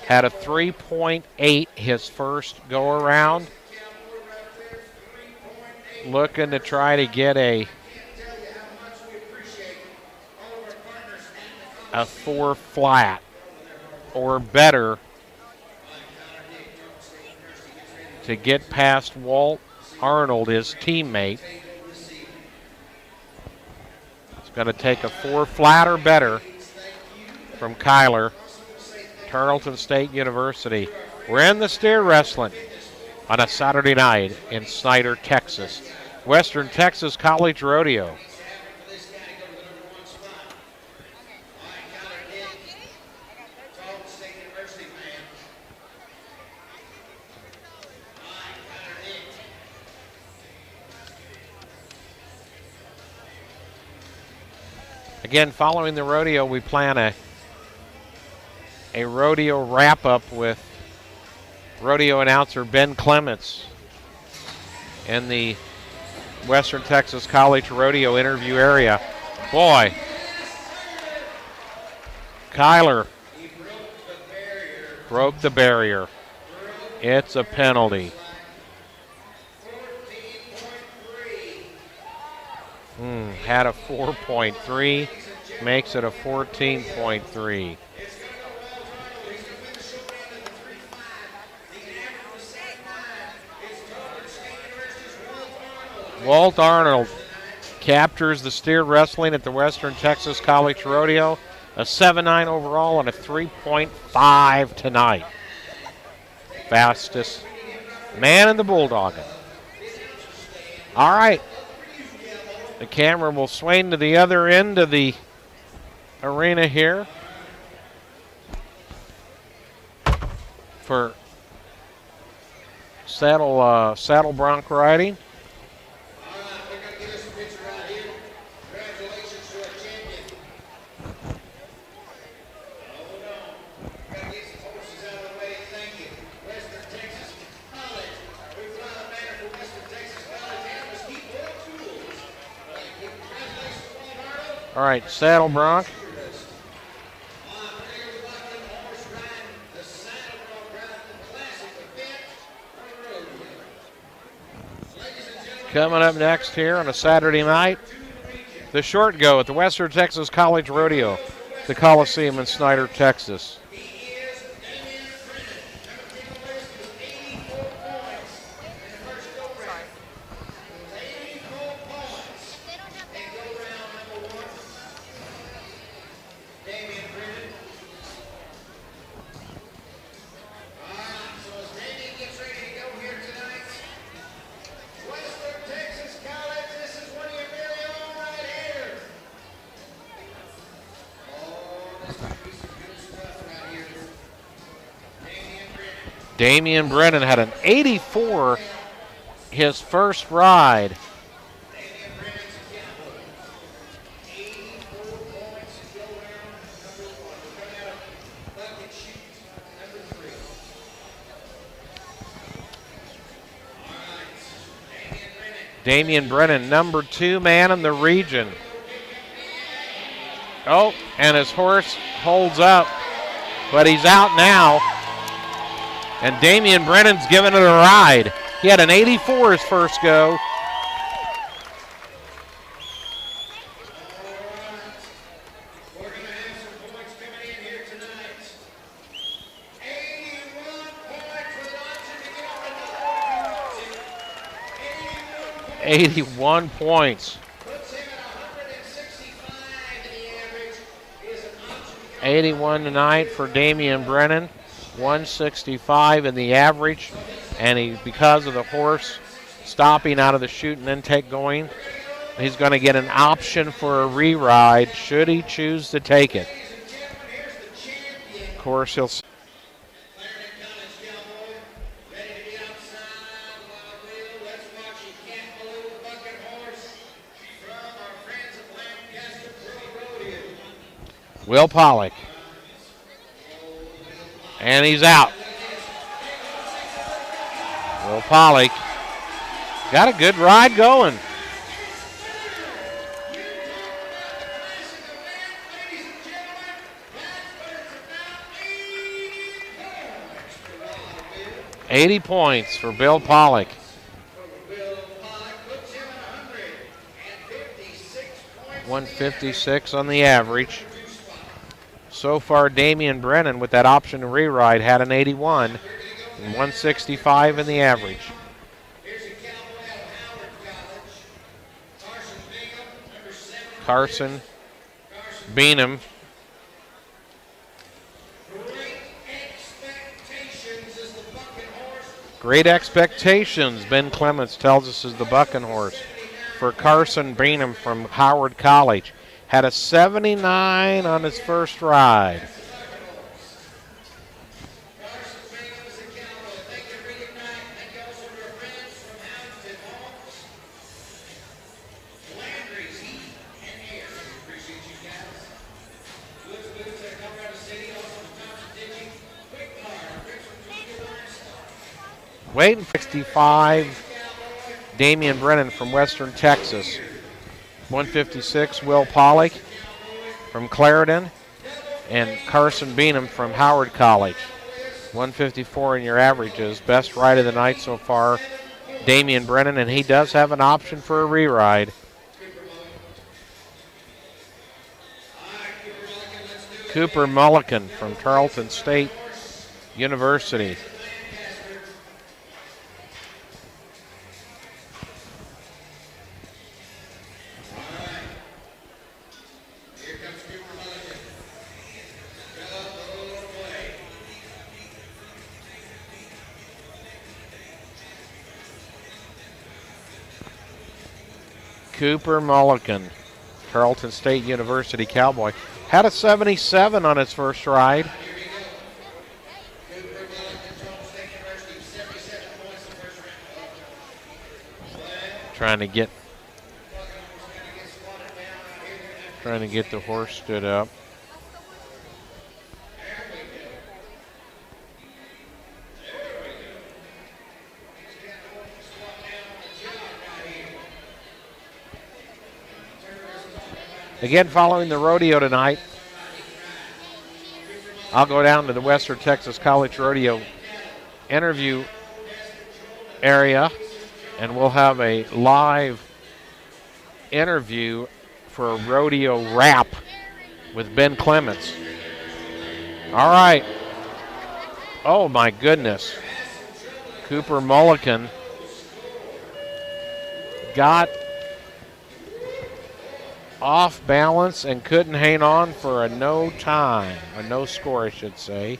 had a 3.8 his first go around. Looking to try to get a 4 flat or better to get past Walt Arnold, his teammate. It's going to take a 4 flat or better from Kyler, Tarleton State University. We're in the steer wrestling on a Saturday night in Snyder, Texas. Western Texas College Rodeo. Again, following the rodeo, we plan a rodeo wrap-up with rodeo announcer Ben Clements in the Western Texas College Rodeo interview area. Boy, Kyler broke the barrier. It's a penalty. Had a 4.3, makes it a 14.3. Walt Arnold captures the steer wrestling at the Western Texas College Rodeo. A 7.9 overall and a 3.5 tonight. Fastest man in the bulldogging. All right. The camera will swing to the other end of the arena here for saddle bronc riding. All right, saddle bronc. Coming up next here on a Saturday night, the short go at the Western Texas College Rodeo, the Coliseum in Snyder, Texas. Damian Brennan had an 84 his first ride. Damian Brennan, number 2 man in the region. Oh, and his horse holds up, but he's out now. And Damian Brennan's giving it a ride. He had an 84 his first go. $81 points. 81 tonight for Damian Brennan. 165 in the average. And he, because of the horse stopping out of the chute and intake going, he's going to get an option for a re-ride should he choose to take it. Of course, he'll... Will Pollock. And he's out. Will Pollock got a good ride going. $80 points for Bill Pollock. 156 on the average. So far, Damian Brennan, with that option to re-ride, had an 81 and 165 in the average. Carson Beanham. Great Expectations, Ben Clements tells us, is the bucking horse for Carson Beanham from Howard College. Had a 79 on his first ride. Waiting 65, Damian Brennan from Western Texas. 156, Will Pollock from Clarendon, and Carson Beanham from Howard College. 154 in your averages. Best ride of the night so far, Damian Brennan, and he does have an option for a re-ride. Cooper Mulligan from Tarleton State University. Cooper Mulligan, Tarleton State University Cowboy. Had a 77 on his first ride. Trying to get the horse stood up. Again, following the rodeo tonight, I'll go down to the Western Texas College Rodeo interview area, and we'll have a live interview for a rodeo wrap with Ben Clements. All right. Oh, my goodness. Cooper Mulligan got off balance and couldn't hang on for a no time, a no score, I should say.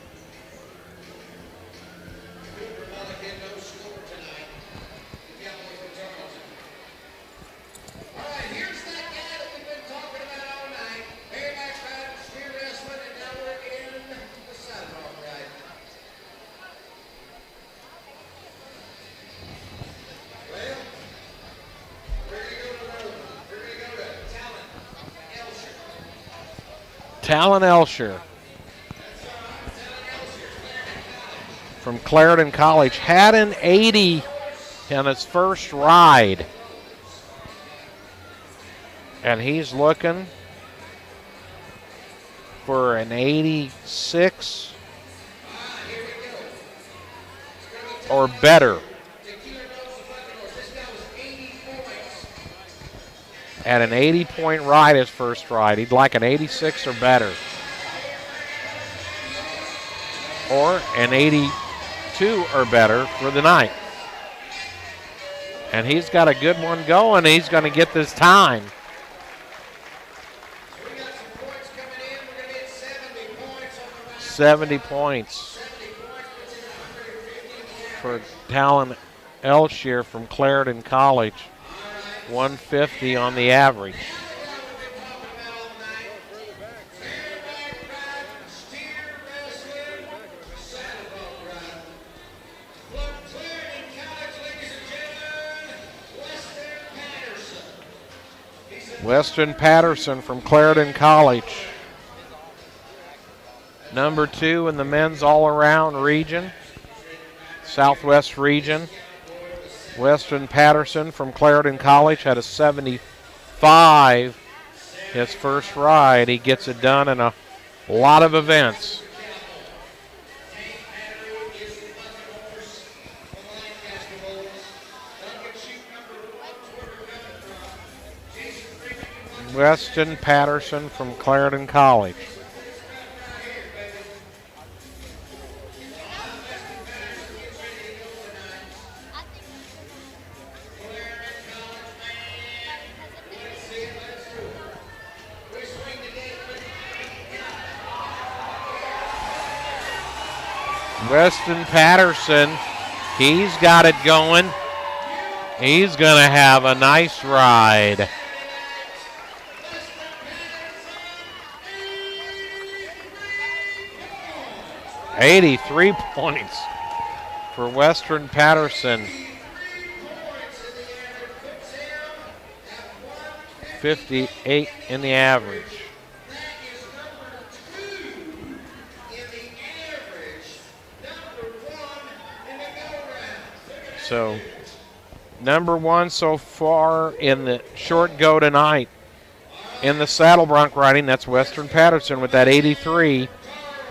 All right, here's that guy that we've been talking about all night. Bareback riding, steer wrestling, and now we're in the saddle ride. Talon Elsher from Clarendon College had an 80 in his first ride. And he's looking for an 86 or better. At an 80-point ride his first ride. He'd like an 86 or better. Or an 82 or better for the night. And he's got a good one going. He's going to get this time. 70 points for Talon Elsher from Clarendon College. 150 on the average. Weston Patterson from Clarendon College. Number 2 in the men's all-around region, Southwest region. Weston Patterson from Clarendon College had a 75 his first ride. He gets it done in a lot of events. Weston Patterson from Clarendon College. Weston Patterson, he's got it going. He's going to have a nice ride. $83 points for Weston Patterson. 58 in the average. So, number 1 so far in the short go tonight in the saddle bronc riding, that's Weston Patterson with that 83.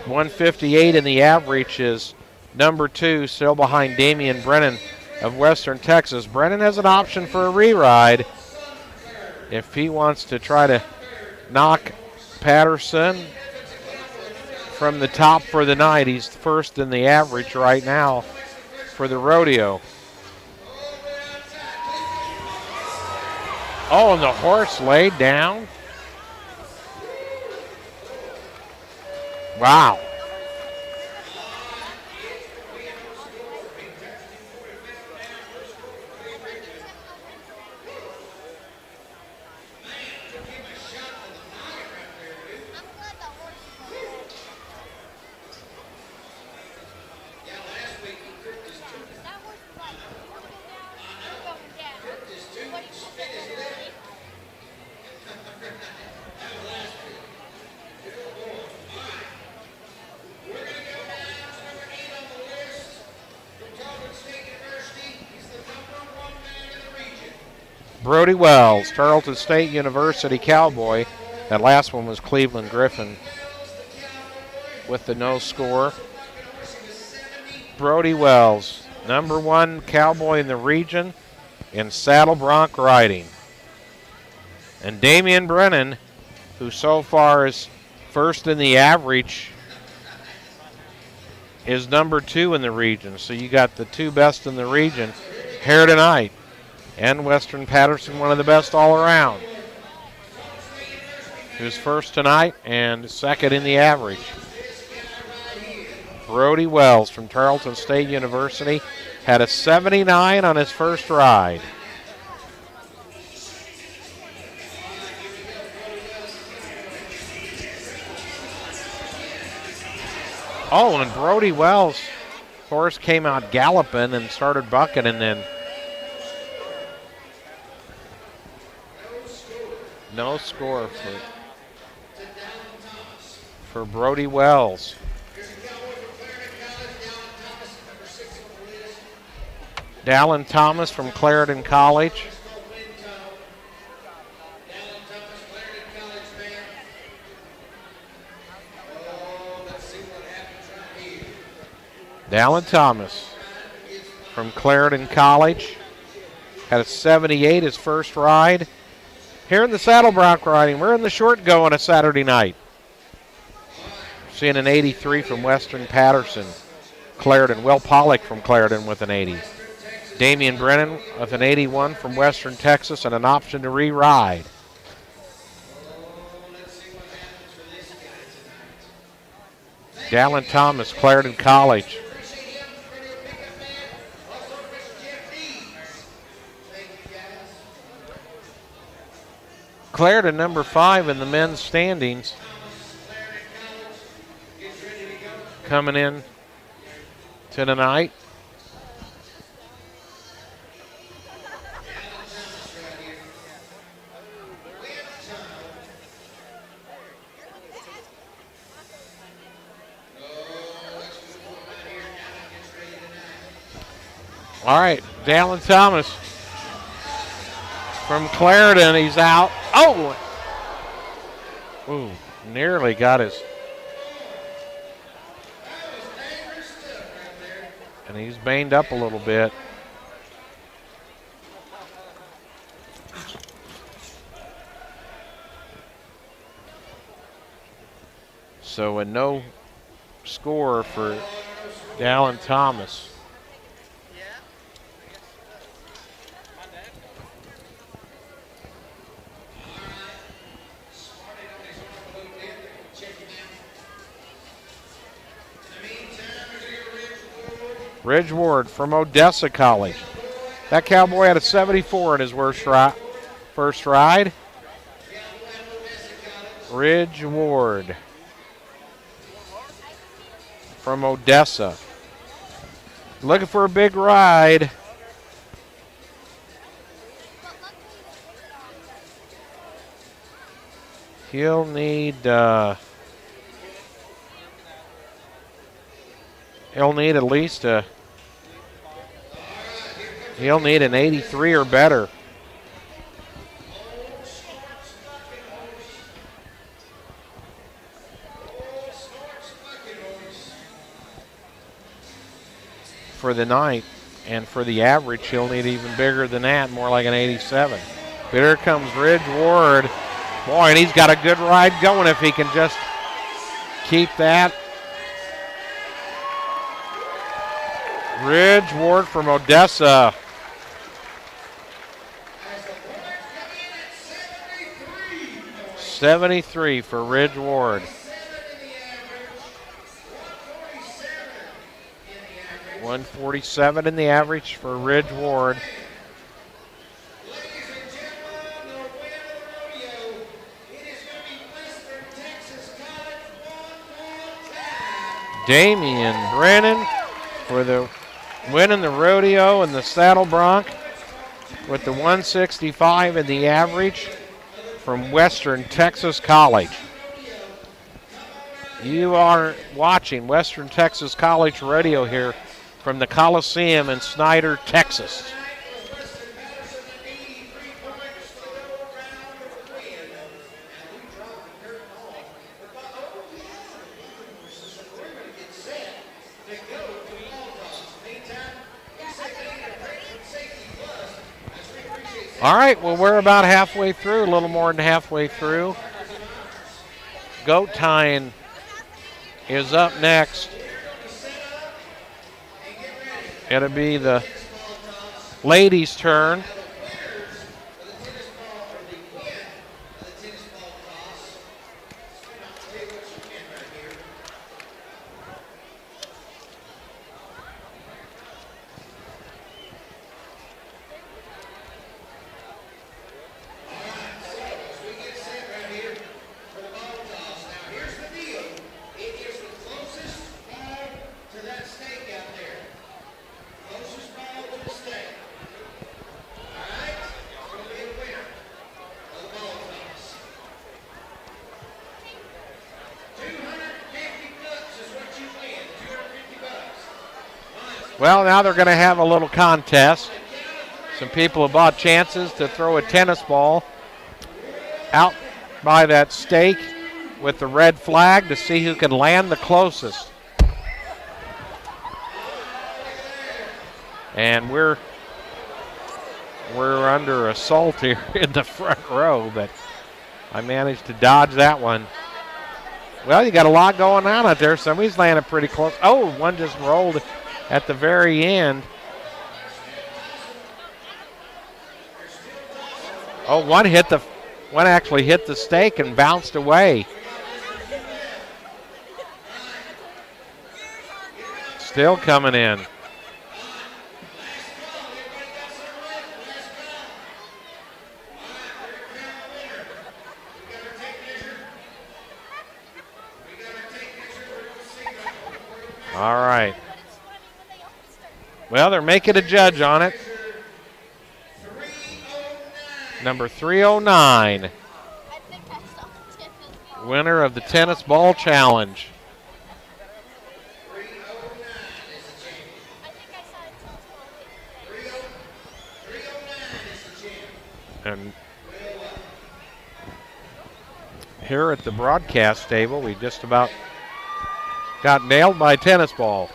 158 in the average is number 2, still behind Damian Brennan of Western Texas. Brennan has an option for a re-ride if he wants to try to knock Patterson from the top for the night. He's first in the average right now for the rodeo. Oh, and the horse laid down. Wow. Brody Wells, Tarleton State University Cowboy. That last one was Cleveland Griffin with the no score. Brody Wells, number 1 Cowboy in the region in saddle bronc riding. And Damian Brennan, who so far is first in the average, is number 2 in the region. So you got the 2 best in the region here tonight. And Weston Patterson, one of the best all around, who's first tonight and second in the average. Brody Wells from Tarleton State University had a 79 on his first ride. Oh, and Brody Wells' horse came out galloping and started bucking, and then no score for for Brody Wells. Dallin Thomas from Clarendon College. Dallin Thomas from Clarendon College. Had a 78 his first ride. Here in the saddle bronc riding, we're in the short go on a Saturday night. Seeing an 83 from Western Patterson. Clarendon, Will Pollock from Clarendon with an 80. Damian Brennan with an 81 from Western Texas and an option to re-ride. Dallin Thomas, Clarendon College. Clarendon number 5 in the men's standings. Coming in to tonight. All right, Dallin Thomas from Clarendon, he's out. Oh! Ooh, nearly got his. And he's banged up a little bit. So a no score for Dallin Thomas. Ridge Ward from Odessa College. That cowboy had a 74 in his first ride. Ridge Ward from Odessa. Looking for a big ride. He'll need at least he'll need an 83 or better. For the night, and for the average, he'll need even bigger than that, more like an 87. But here comes Ridge Ward. Boy, and he's got a good ride going if he can just keep that. Ridge Ward from Odessa. 73 for Ridge Ward. 147 in the average for Ridge Ward. Damian Brennan for the winning the rodeo and the saddle bronc with the 165 in the average from Western Texas College. You are watching Western Texas College Rodeo here from the Coliseum in Snyder, Texas. All right, well, we're about halfway through, a little more than halfway through. Goat tying is up next. It'll be the ladies' turn. Well, now they're going to have a little contest. Some people have bought chances to throw a tennis ball out by that stake with the red flag to see who can land the closest. And we're under assault here in the front row, but I managed to dodge that one. Well, you got a lot going on out there. Somebody's landing pretty close. Oh, one just rolled at the very end. Oh, one actually hit the stake and bounced away. Still coming in. All right. Well, they're making a judge on it. Number 309. Winner of the tennis ball challenge. And here at the broadcast table, we just about got nailed by a tennis ball.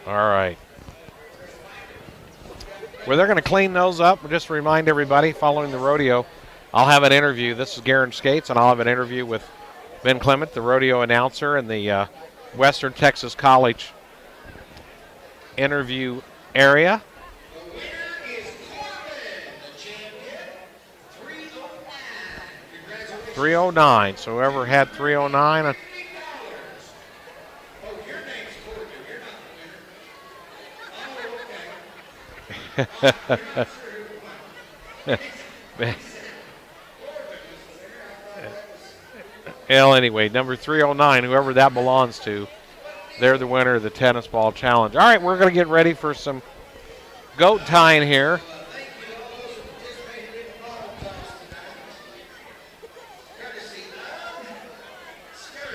All right. Well, they're going to clean those up. Just to remind everybody, following the rodeo, I'll have an interview. This is Garen Skates, and I'll have an interview with Ben Clement, the rodeo announcer, in the Western Texas College interview area. 309. So whoever had 309. Well, anyway, number 309, whoever that belongs to, they're the winner of the tennis ball challenge. All right, we're going to get ready for some goat tying here.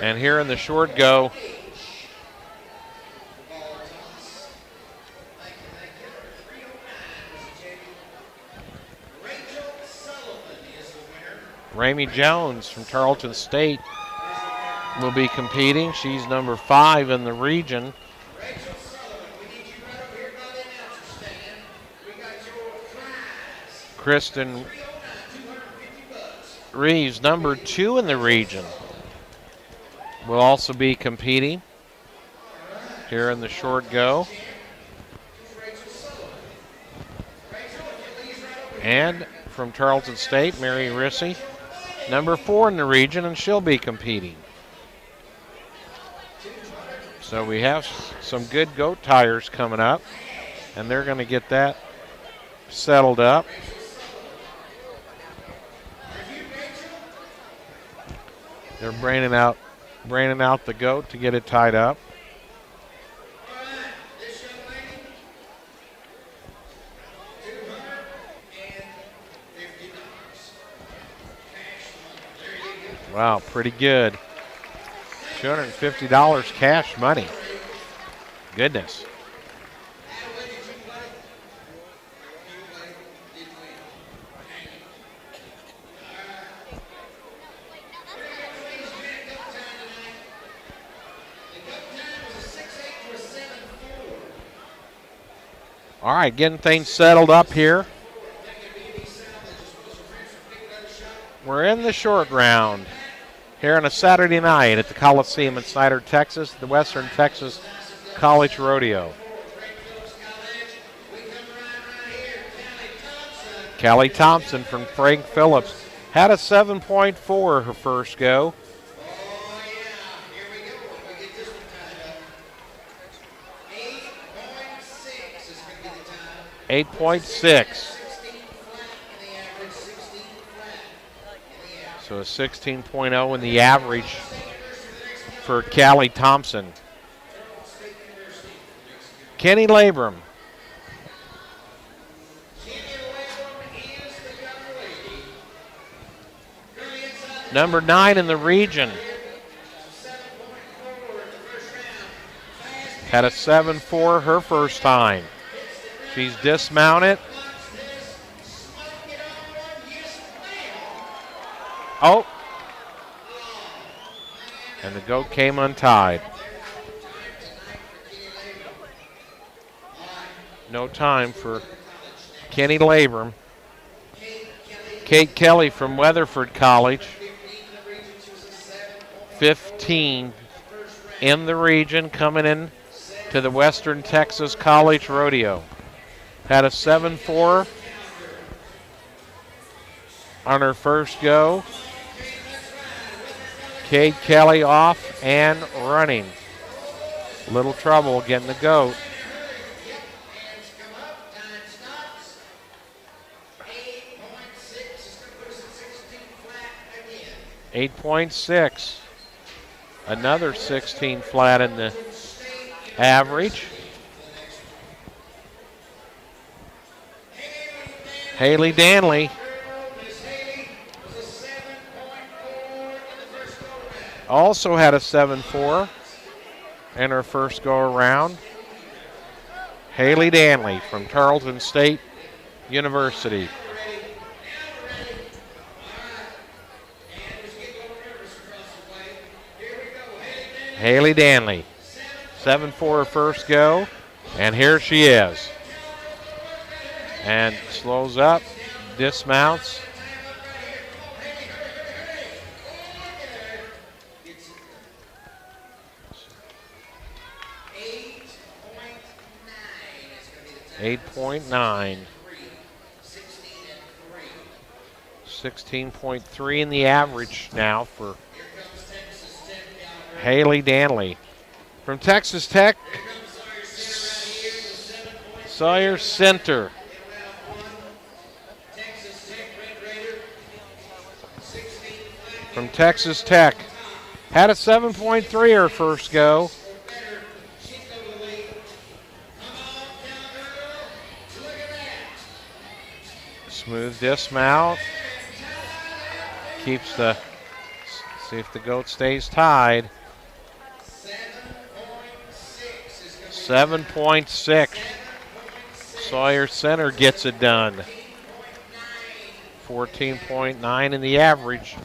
And here in the short go, Ramey Jones from Tarleton State will be competing. She's number 5 in the region. Kristen Reeves, number 2 in the region, will also be competing here in the short go. And from Tarleton State, Mary Rissy, number 4 in the region, and she'll be competing. So we have some good goat tires coming up, and they're going to get that settled up. They're braining out the goat to get it tied up. Wow, pretty good. $250 cash money. Goodness. All right, getting things settled up here. We're in the short round here on a Saturday night at the Coliseum in Snyder, Texas, the Western Texas College Rodeo. Callie Thompson from Frank Phillips had a 7.4 her first go. 8.6. So a 16.0 in the average for Callie Thompson. Kenny Labrum. Number 9 in the region. Had a 7.4 her first time. She's dismounted. Oh. And the goat came untied. No time for Kenny Labram. Kate Kelly from Weatherford College. 15 in the region, coming in to the Western Texas College Rodeo. Had a 7.4 on her first go. Kate Kelly off and running. Little trouble getting the goat. 8.6. Another 16 flat in the average. Haley Danley also had a 7.4 in her first go around. Haley Danley from Tarleton State University. Haley Danley, 7.4 her first go, and here she is. And slows up, dismounts. .9. 16.3 in the average now for Haley Danley. From Texas Tech, Sawyer Center. From Texas Tech, had a 7.3 her first go. Smooth dismount. Keeps the, see if the goat stays tied. 7.6. Sawyer Center gets it done. 14.9 in the average.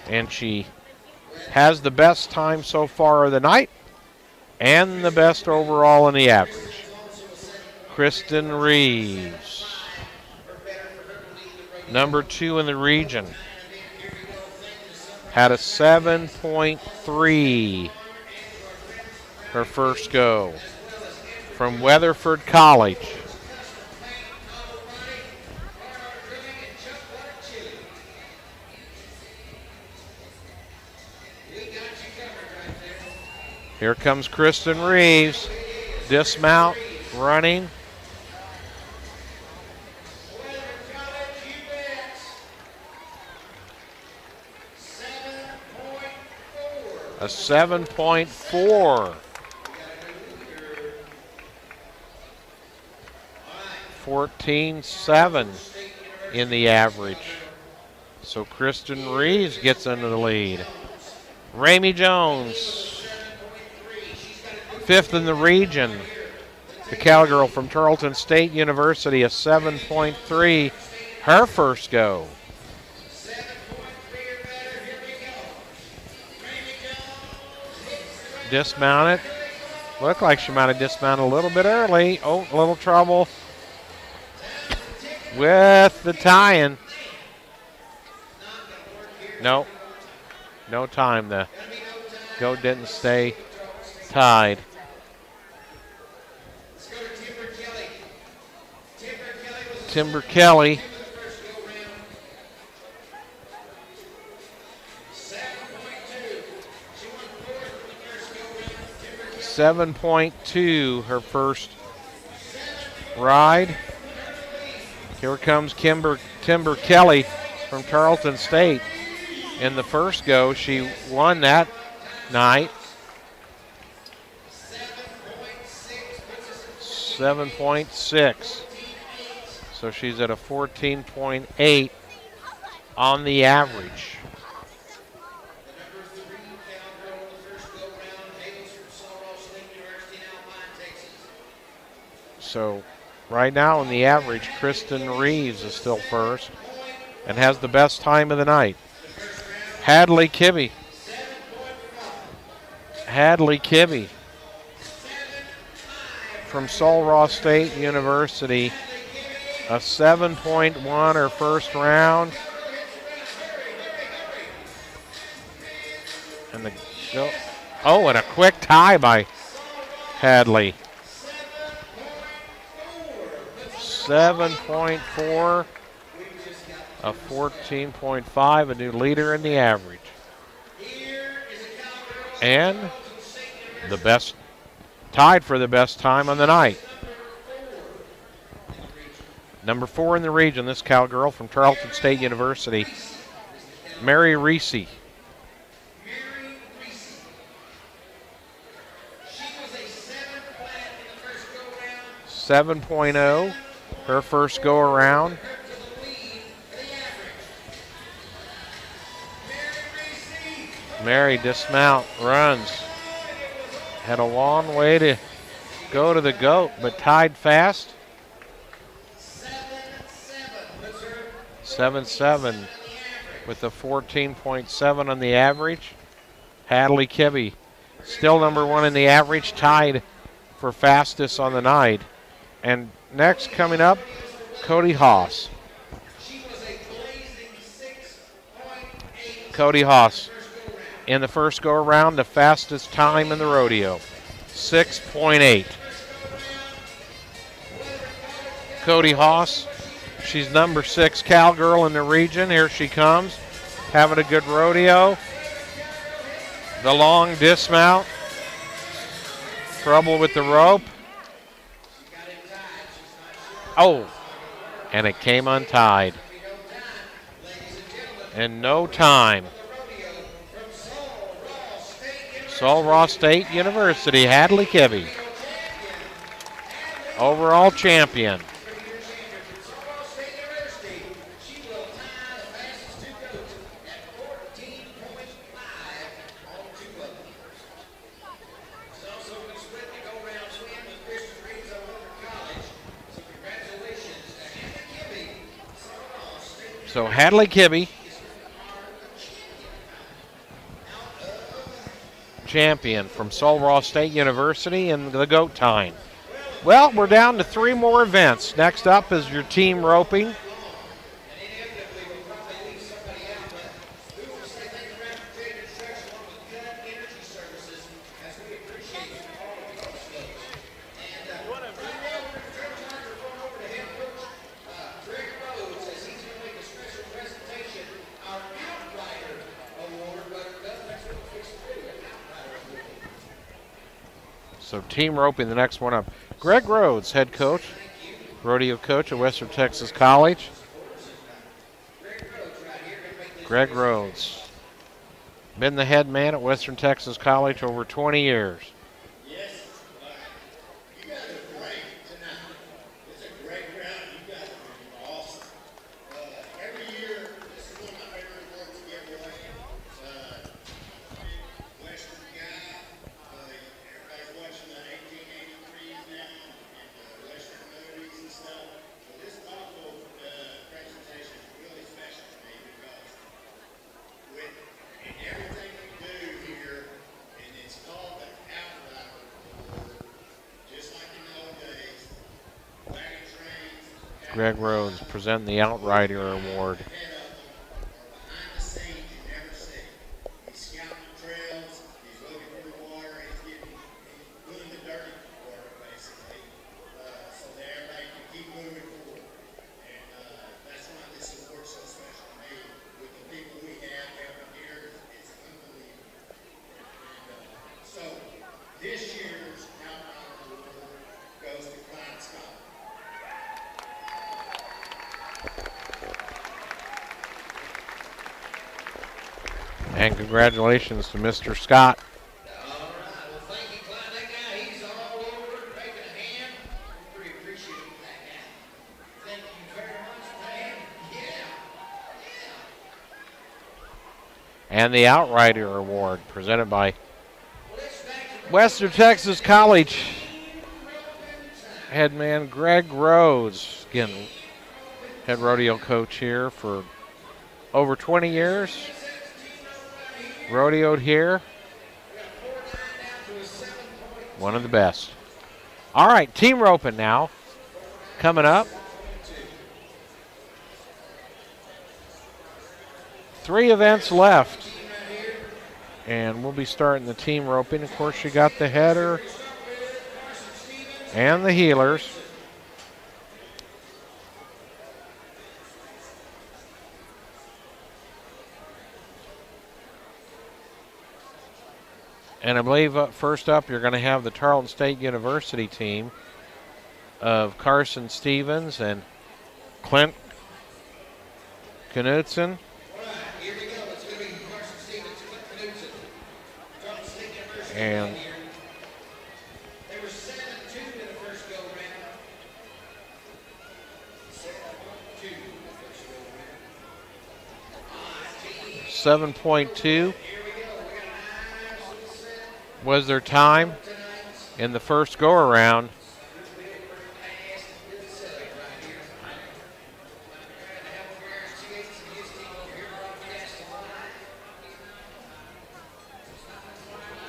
And she has the best time so far of the night and the best overall in the average. Kristen Reeves, number 2 in the region, had a 7.3 her first go. From Weatherford College. Here comes Kristen Reeves. Dismount, running. A 7.4. 14.7 in the average. So Kristen Reeves gets into the lead. Ramey Jones, 5th in the region. The cowgirl from Tarleton State University, a 7.3 her first go. Dismounted. Looked like she might have dismounted a little bit early. Oh, a little trouble with the tie-in. No time. The goat didn't stay tied. Timber Kelly. 7.2 her first ride. Here comes Timber Kelly from Tarleton State. In the first go, she won that night. 7.6. So she's at a 14.8 on the average. So right now in the average, Kristen Reeves is still first and has the best time of the night. Hadley Kibbe. Hadley Kibbe from Sul Ross State University. A 7.1 her first round. And and a quick tie by Hadley. 7.4, a 14.5, a new leader in the average. And the best, tied for the best time on the night. Number 4 in the region, this cowgirl from Tarleton State University, Mary Reese. 7.0, her first go around. Mary dismount, runs. Had a long way to go to the goat, but tied fast. 7.7 with a 14.7 on the average. Hadley Kibbe still number 1 in the average, tied for fastest on the night. And next coming up, Cody Haas. Cody Haas in the first go around, the fastest time in the rodeo, 6.8. Cody Haas, she's number 6 cowgirl in the region. Here she comes, having a good rodeo. The long dismount, trouble with the rope. Oh, and it came untied. In no time. Sul Ross State University, Hadley Kibbe, overall champion. So Hadley Kibbe, champion from Sul Ross State University in the goat time. Well, we're down to 3 more events. Next up is your team roping. So team roping, the next one up. Greg Rhodes, head coach, rodeo coach at Western Texas College. Greg Rhodes, been the head man at Western Texas College over 20 years. Greg Rhodes presenting the Outrider Award. And congratulations to Mr. Scott. All right. Well, thank you, Clyde. That guy, he's all over it, making a hand. Pretty appreciative of that guy. Thank you very much, man. Yeah. And the Outrider Award presented by Western Texas College. head man Greg Rhodes. Again, head rodeo coach here for over 20 years. Rodeoed here. One of the best. All right, team roping now. Coming up. 3 events left. And we'll be starting the team roping. Of course, you got the header and the heelers. And I believe first up, you're going to have the Tarleton State University team of Carson Stevens and Clint Knudsen. And they were 7-2 in the first go round. 7.2 was their time in the first go around.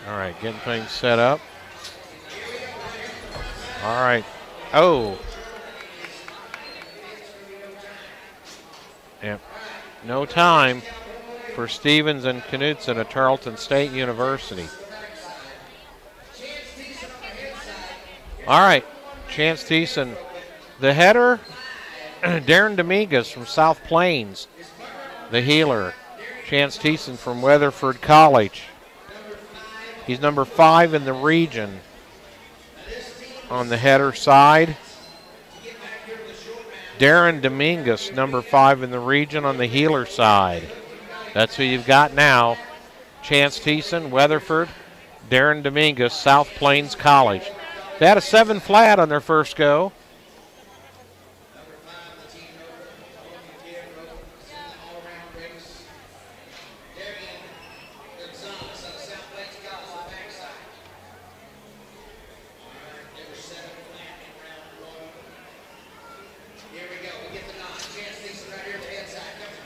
All right, getting things set up. All right. Oh. Yep. No time for Stevens and Knudsen at Tarleton State University. All right. Chance Thiessen. The header, Darren Dominguez from South Plains. The heeler, Chance Thiessen from Weatherford College. He's number 5 in the region on the header side. Darren Dominguez, number 5 in the region on the heeler side. That's who you've got now. Chance Thiessen, Weatherford. Darren Dominguez, South Plains College. They had a 7 flat on their first go.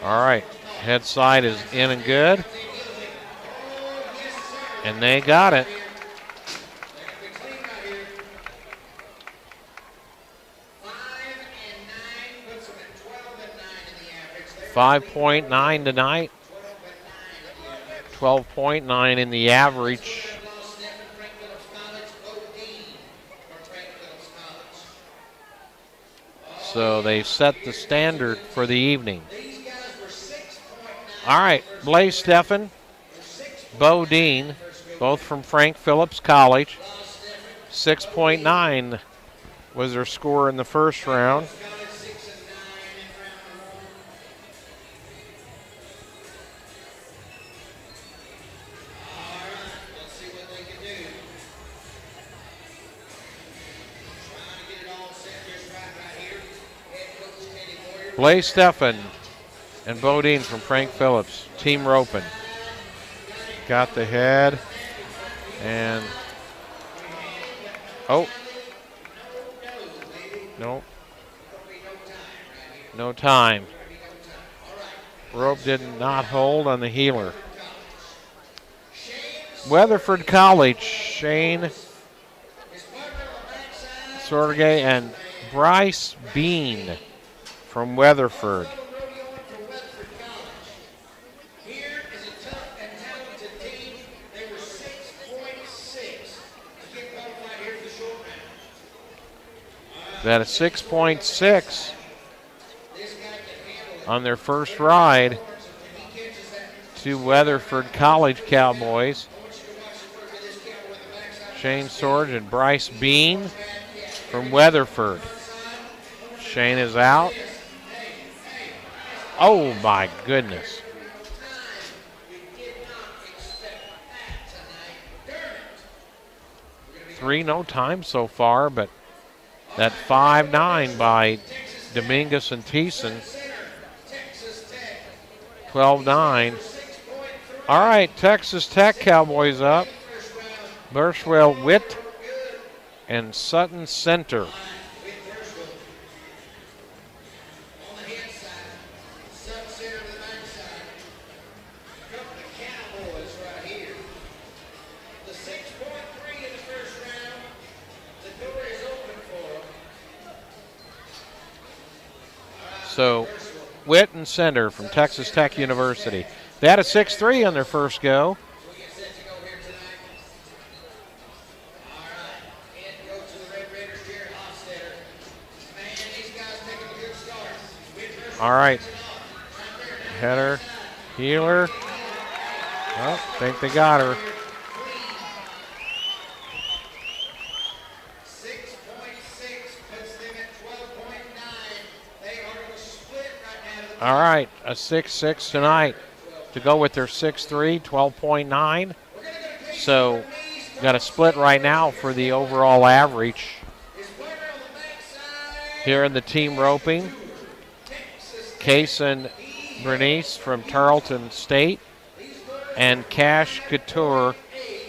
All right, head side is in and good. And they got it. 5.9 tonight. 12.9 in the average. So they set the standard for the evening. All right, Blaze Steffen, Bo Dean, both from Frank Phillips College. 6.9 was their score in the first round. Blaze Steffen and Bo Dean from Frank Phillips, team roping. Got the head and, oh, no, no time. Rope did not hold on the heeler. Weatherford College, Shane Sorge and Bryce Bean from Weatherford. That a 6.6 on their first ride to Weatherford College Cowboys. Shane Sorge and Bryce Bean from Weatherford. Shane is out. Oh my goodness. 3, no time so far, but that 5.9 by Dominguez and Thiessen. 12.9. All right, Texas Tech Cowboys up. Birchwell Witt and Sutton Center. So Witten Center from Texas Tech University. They had a 6-3 on their first go. All right. Header, healer. Oh, think they got her. All right, a 6-6 tonight to go with their 6-3, 12.9. So got a split right now for the overall average. Here in the team roping, Kason Bernice from Tarleton State and Cash Couture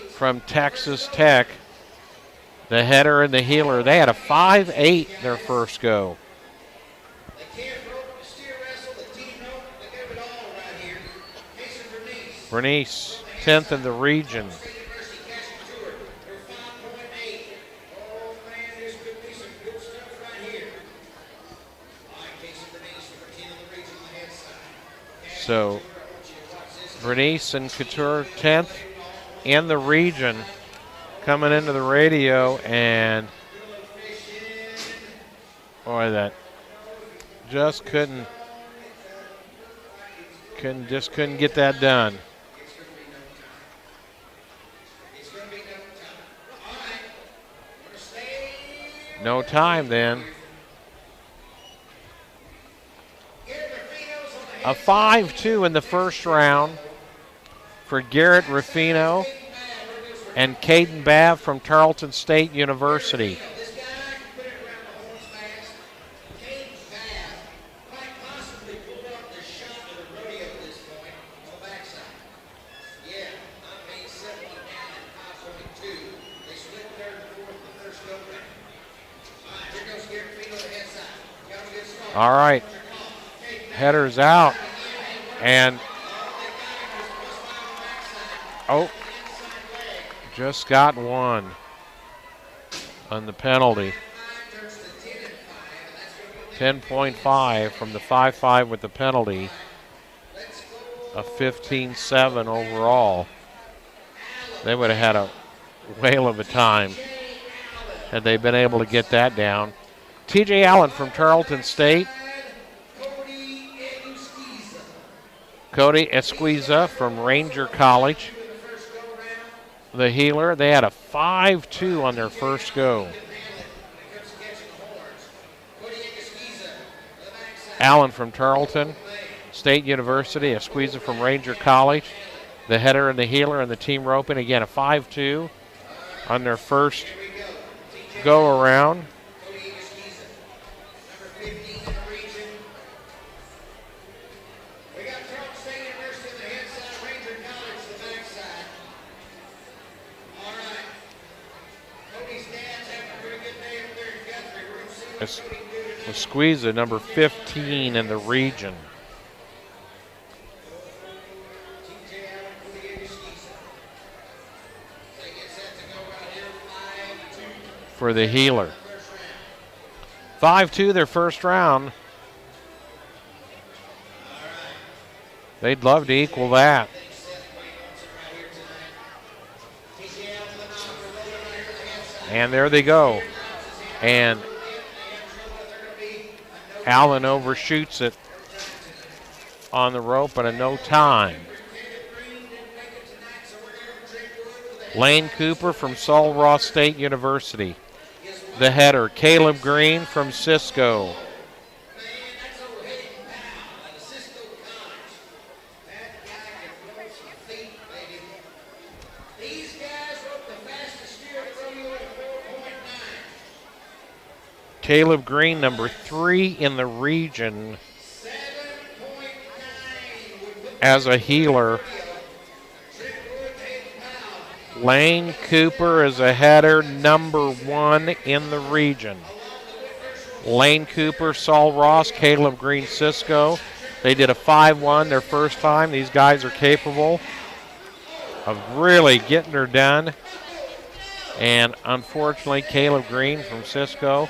from Texas Tech. The header and the healer, they had a 5-8 their first go. Bernice, 10th in the region. So Bernice and Couture 10th in the region coming into the radio, and boy, that just couldn't get that done. No time then. A 5-2 in the first round for Garrett Ruffino and Caden Babb from Tarleton State University. All right. Headers out, and just got one on the penalty. 10.5 from the 5-5 with the penalty. A 15-7 overall. They would have had a whale of a time had they been able to get that down. TJ Allen from Tarleton State. Cody Esquiza from Ranger College. The healer, they had a 5-2 on their first go. Allen from Tarleton State University, Esquiza from Ranger College. The header and the healer and the team roping. Again, a 5-2 on their first go around. Esquiza, number 15 in the region. For the healer. 5-2 their first round. They'd love to equal that. And there they go. And Allen overshoots it on the rope and a no time. Lane Cooper from Sul Ross State University. The header, Caleb Green from Cisco. Caleb Green, number 3 in the region as a healer. Lane Cooper is a header, number 1 in the region. Lane Cooper, Saul Ross, Caleb Green, Cisco. They did a 5-1 their first time. These guys are capable of really getting her done. And unfortunately, Caleb Green from Cisco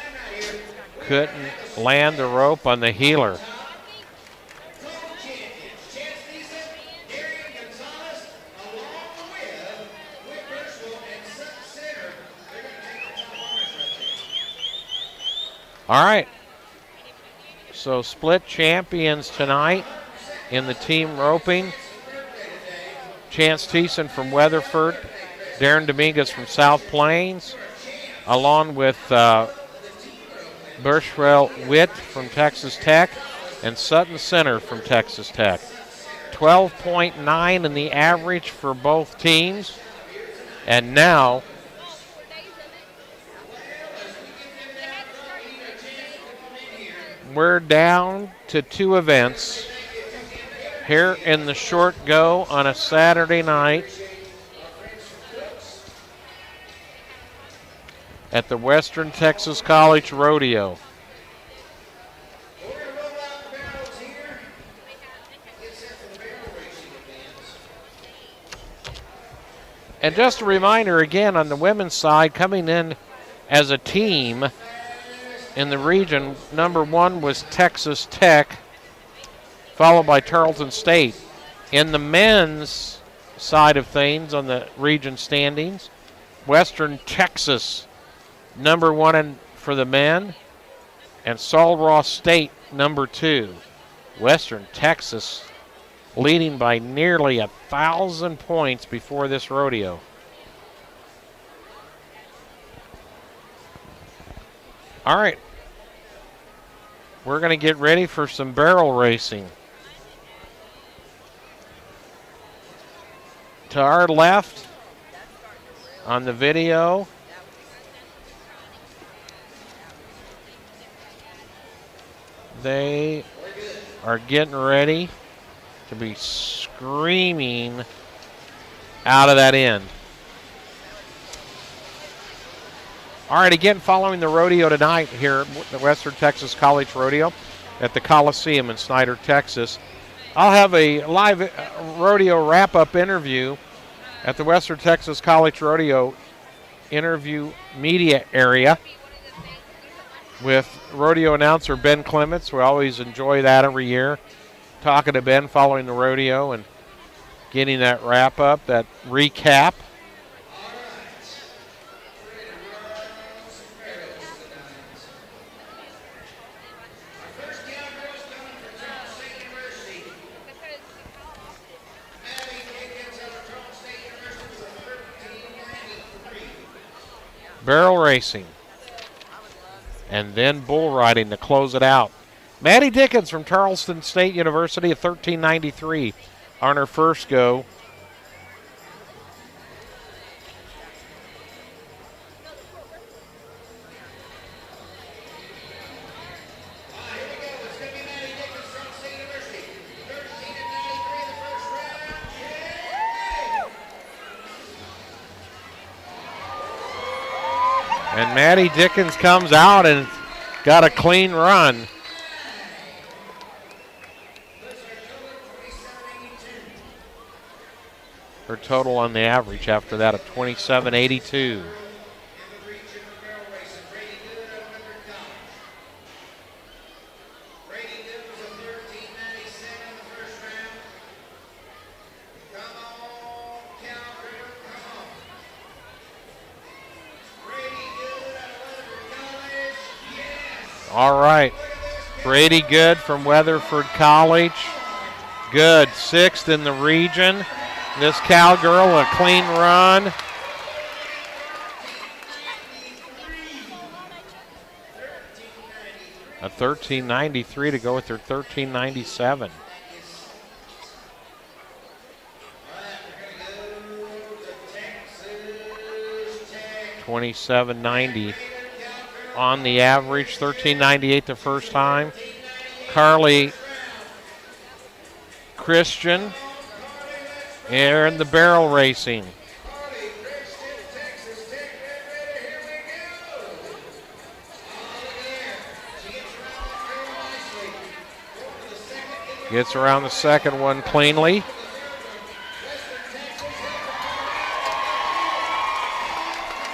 couldn't land the rope on the healer. All right. So split champions tonight in the team roping. Chance Thiessen from Weatherford, Darren Dominguez from South Plains, along with Burchwell Witt from Texas Tech and Sutton Center from Texas Tech. 12.9 in the average for both teams. And now we're down to 2 events here in the short go on a Saturday night at the Western Texas College Rodeo. And just a reminder again on the women's side, coming in as a team in the region, number 1 was Texas Tech, followed by Tarleton State. In the men's side of things on the region standings, Western Texas number 1 for the men, and Sul Ross State number 2. Western Texas leading by nearly 1,000 points before this rodeo. All right, we're going to get ready for some barrel racing. To our left on the video, they are getting ready to be screaming out of that end. All right, again, following the rodeo tonight here at the Western Texas College Rodeo at the Coliseum in Snyder, Texas. I'll have a live rodeo wrap-up interview at the Western Texas College Rodeo interview media area with rodeo announcer Ben Clements. We always enjoy that every year, talking to Ben following the rodeo and getting that wrap-up, that recap. Barrel racing, and then bull riding to close it out. Maddie Dickens from Charleston State University at 1393 on her first go. And Maddie Dickens comes out and got a clean run. Her total on the average after that of 27.82. All right, Brady Good from Weatherford College. Good, 6th in the region. This cowgirl, a clean run. A 13.93 to go with her 13.97. $27.90 on the average, 13.98 the first time. Carly Christian and the barrel racing. Gets around the second one cleanly.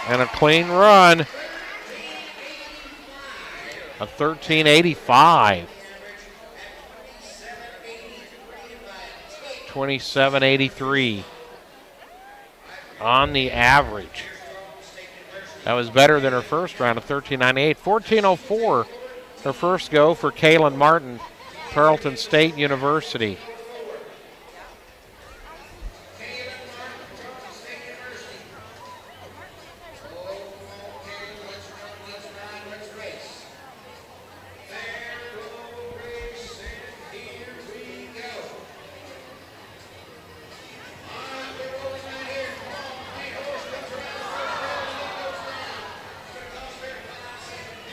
And a clean run. A 13.85. 27.83 on the average. That was better than her first round of 13.98. 14.04 her first go for Kaylin Martin, Tarleton State University.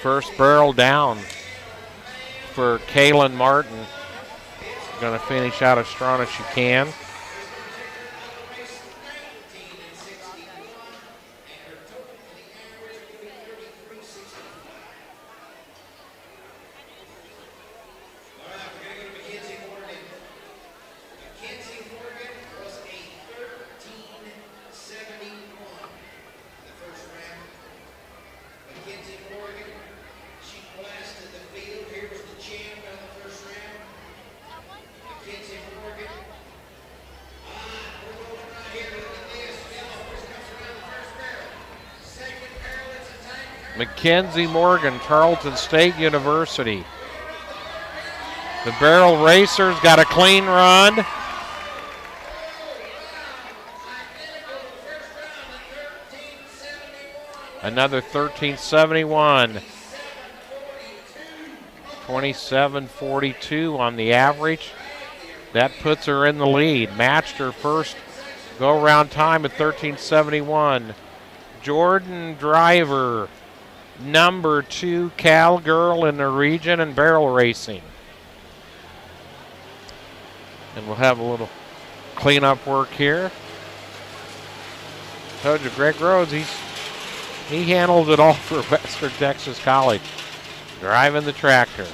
First barrel down for Kaylin Martin. Going to finish out as strong as she can. Mackenzie Morgan, Tarleton State University. The barrel racers got a clean run. Another 1371. 27:42 on the average. That puts her in the lead. Matched her first go-around time at 1371. Jordan Driver, number 2 Cal girl in the region in barrel racing. And we'll have a little cleanup work here. Told you, Greg Rhodes, he handles it all for Western Texas College. Driving the tractor.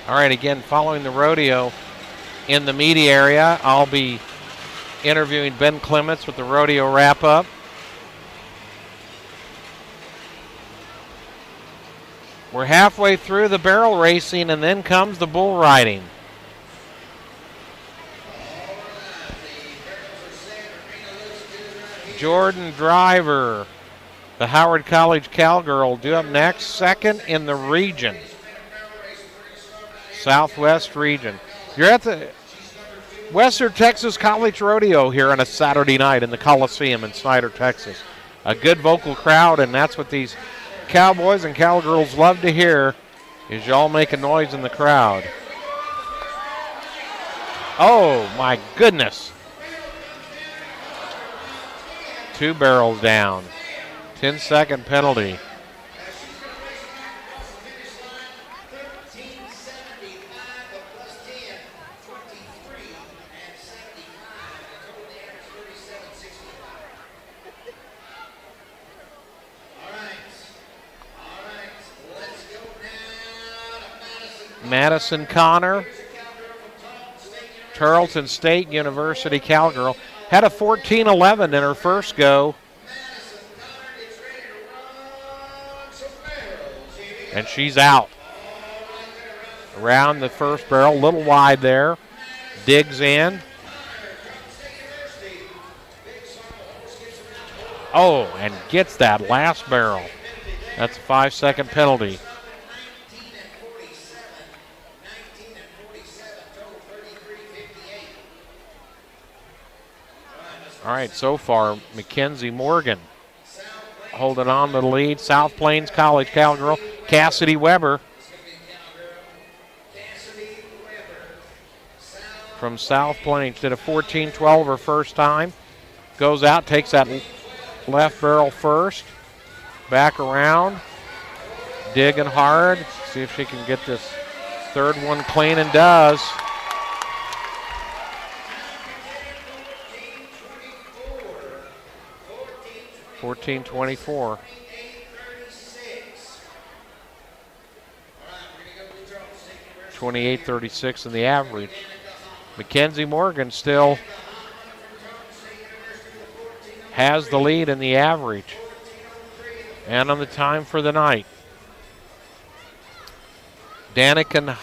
All right, again, following the rodeo in the media area, I'll be interviewing Ben Clements with the rodeo wrap-up. We're halfway through the barrel racing, and then comes the bull riding. Jordan Driver, the Howard College cowgirl, due up next, second in the region. Southwest region. You're at the Western Texas College Rodeo here on a Saturday night in the Coliseum in Snyder, Texas. A good vocal crowd, and that's what these cowboys and cowgirls love to hear, is y'all making noise in the crowd. Oh, my goodness. 2 barrels down. 10-second penalty. Madison Connor, Tarleton State University cowgirl, had a 14-11 in her first go. And she's out. Around the first barrel, a little wide there. Digs in. Oh, and gets that last barrel. That's a 5-second penalty. All right, so far, Mackenzie Morgan holding on to the lead. South Plains College cowgirl, Cassidy Weber from South Plains. Did a 14-12 her first time. Goes out, takes that left barrel first. Back around, digging hard. See if she can get this third one clean, and does. (14-24). 28-36 in the average. Mackenzie Morgan still has the lead in the average and on the time for the night. Danica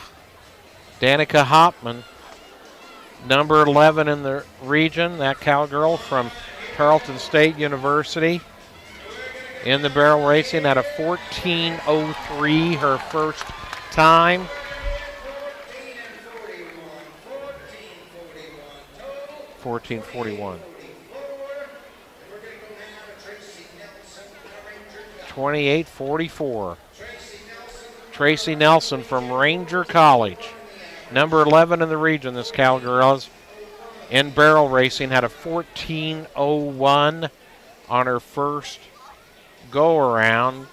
Hopman, number 11 in the region, that cowgirl from Tarleton State University, in the barrel racing at a 14:03 her first time. (14:41). 28-44. Tracy Nelson from Ranger College, number 11 in the region, this cowgirl is in barrel racing, had a 14:01 on her first go around.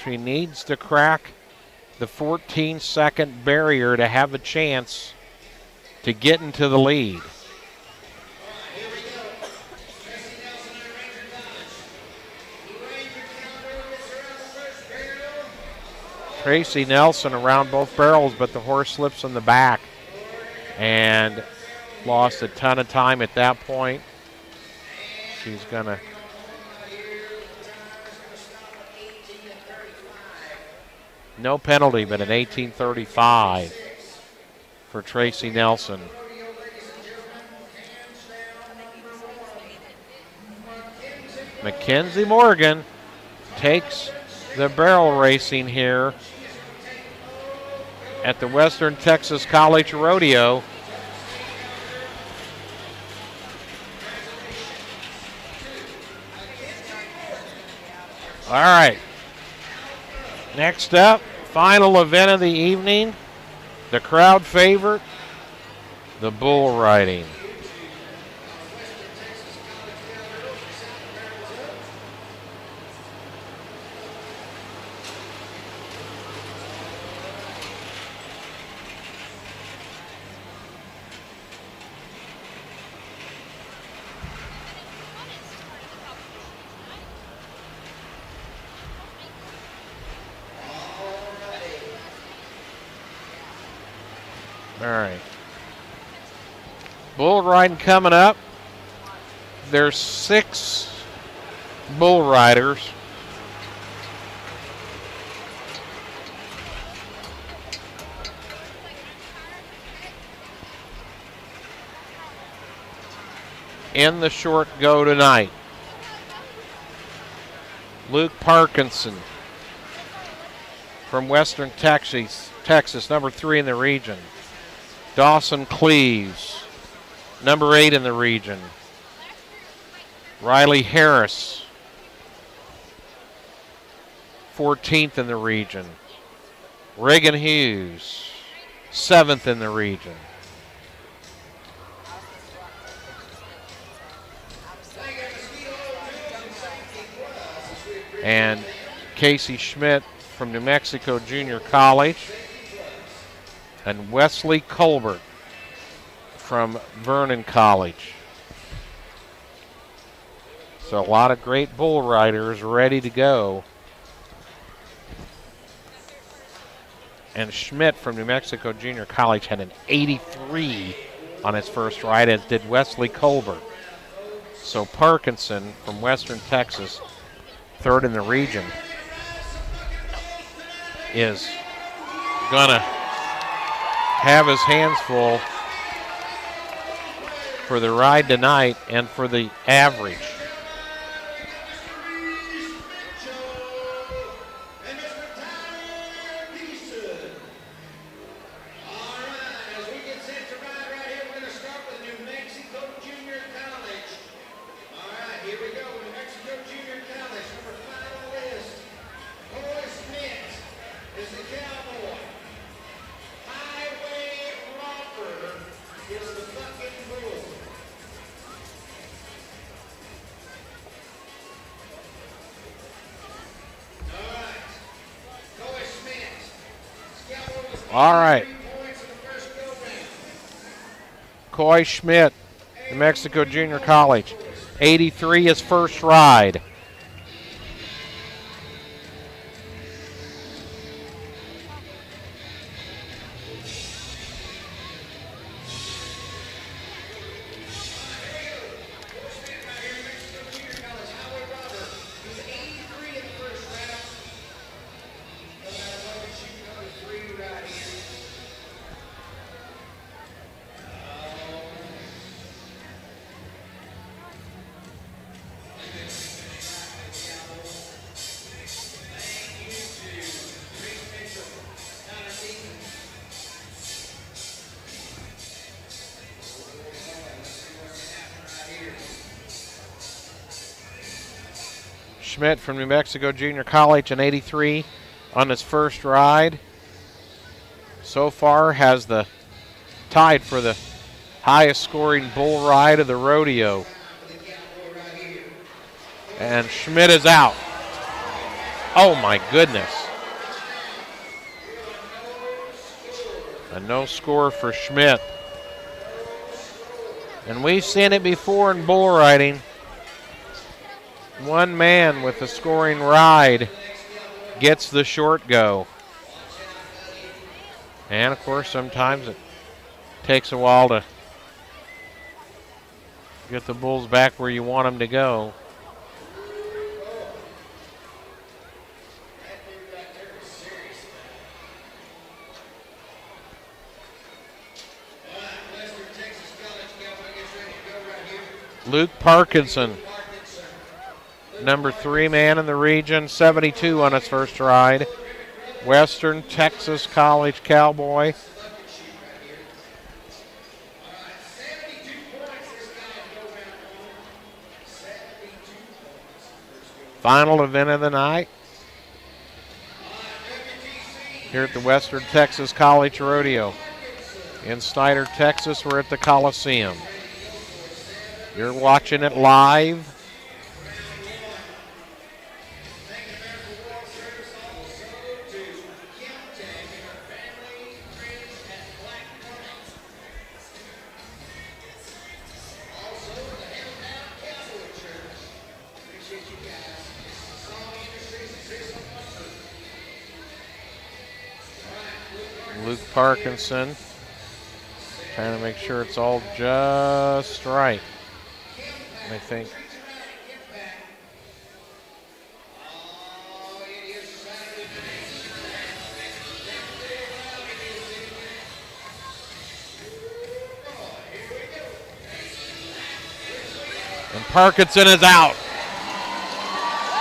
She needs to crack the 14-second barrier to have a chance to get into the lead. Tracy Nelson around both barrels, but the horse slips in the back and lost a ton of time at that point. She's gonna no penalty, but an 18:35 for Tracy Nelson. Mackenzie Morgan takes the barrel racing here at the Western Texas College Rodeo. All right. Next up, final event of the evening, the crowd favorite, the bull riding. All right. Bull riding coming up. There's 6 bull riders. In the short go tonight. Luke Parkinson from Western Texas, number 3 in the region. Dawson Cleves, number 8 in the region. Riley Harris, 14th in the region. Reagan Hughes, 7th in the region. And Casey Schmidt from New Mexico Junior College. And Wesley Colbert from Vernon College. So a lot of great bull riders ready to go. And Schmidt from New Mexico Junior College had an 83 on his first ride, as did Wesley Colbert. So Parkinson from Western Texas, third in the region, is gonna have his hands full for the ride tonight and for the average. All right. Coy Schmidt, New Mexico Junior College, 83 his first ride. Schmidt from New Mexico Junior College, an 83 on his first ride. So far has the tied for the highest scoring bull ride of the rodeo. And Schmidt is out. Oh my goodness. A no score for Schmidt. And we've seen it before in bull riding. One man with the scoring ride gets the short go. And of course, sometimes it takes a while to get the bulls back where you want them to go. Luke Parkinson, number 3 man in the region, 72 on his first ride. Western Texas College Cowboy. Final event of the night here at the Western Texas College Rodeo. In Snyder, Texas, we're at the Coliseum. You're watching it live. Luke Parkinson trying to make sure it's all just right, I think. And Parkinson is out.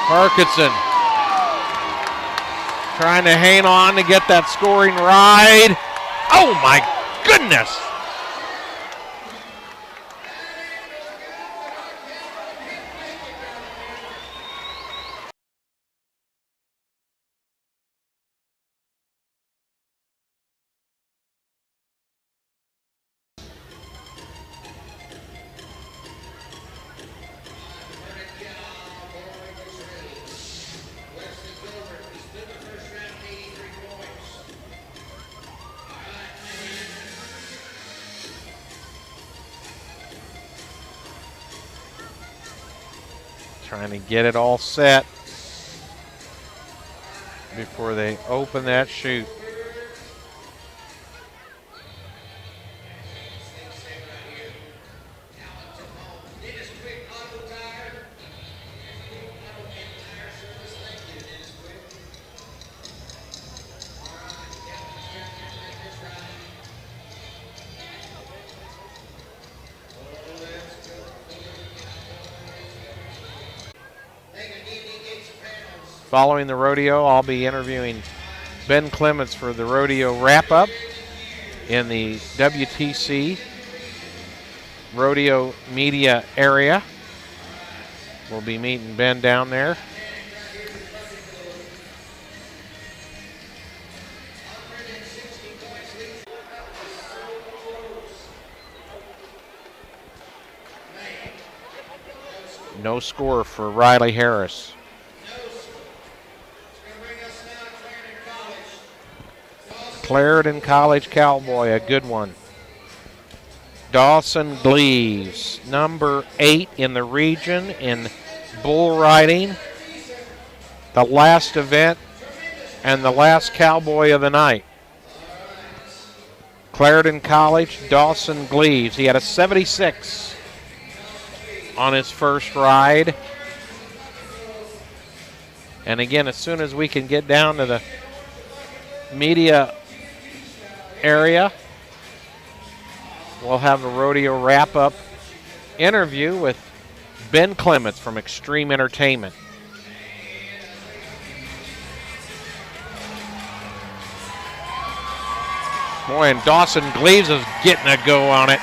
Parkinson trying to hang on to get that scoring ride. Oh my goodness! Trying to get it all set before they open that chute. Following the rodeo, I'll be interviewing Ben Clements for the rodeo wrap-up in the WTC Rodeo media area. We'll be meeting Ben down there. No score for Riley Harris. Clarendon College Cowboy, a good one. Dawson Gleaves, number 8 in the region in bull riding. The last event and the last cowboy of the night. Clarendon College, Dawson Gleaves. He had a 76 on his first ride. And again, as soon as we can get down to the media area, we'll have a rodeo wrap-up interview with Ben Clements from Extreme Entertainment. Boy, and Dawson Gleaves is getting a go on it.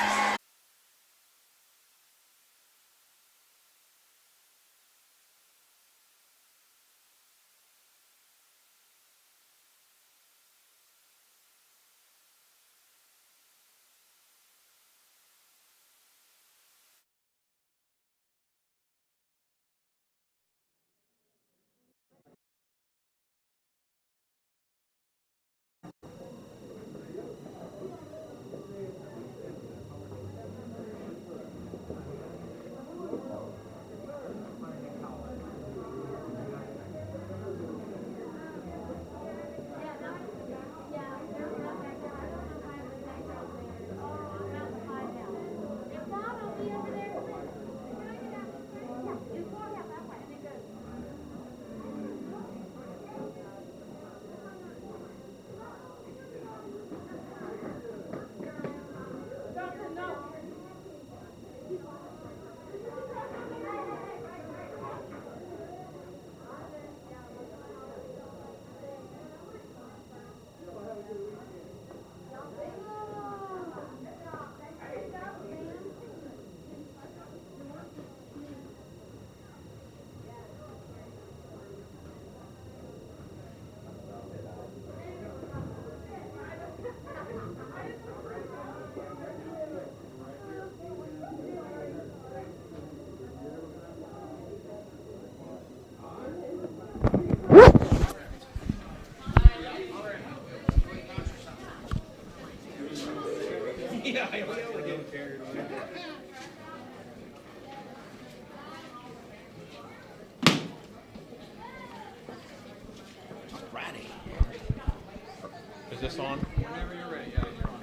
Is this on? Whenever you're ready.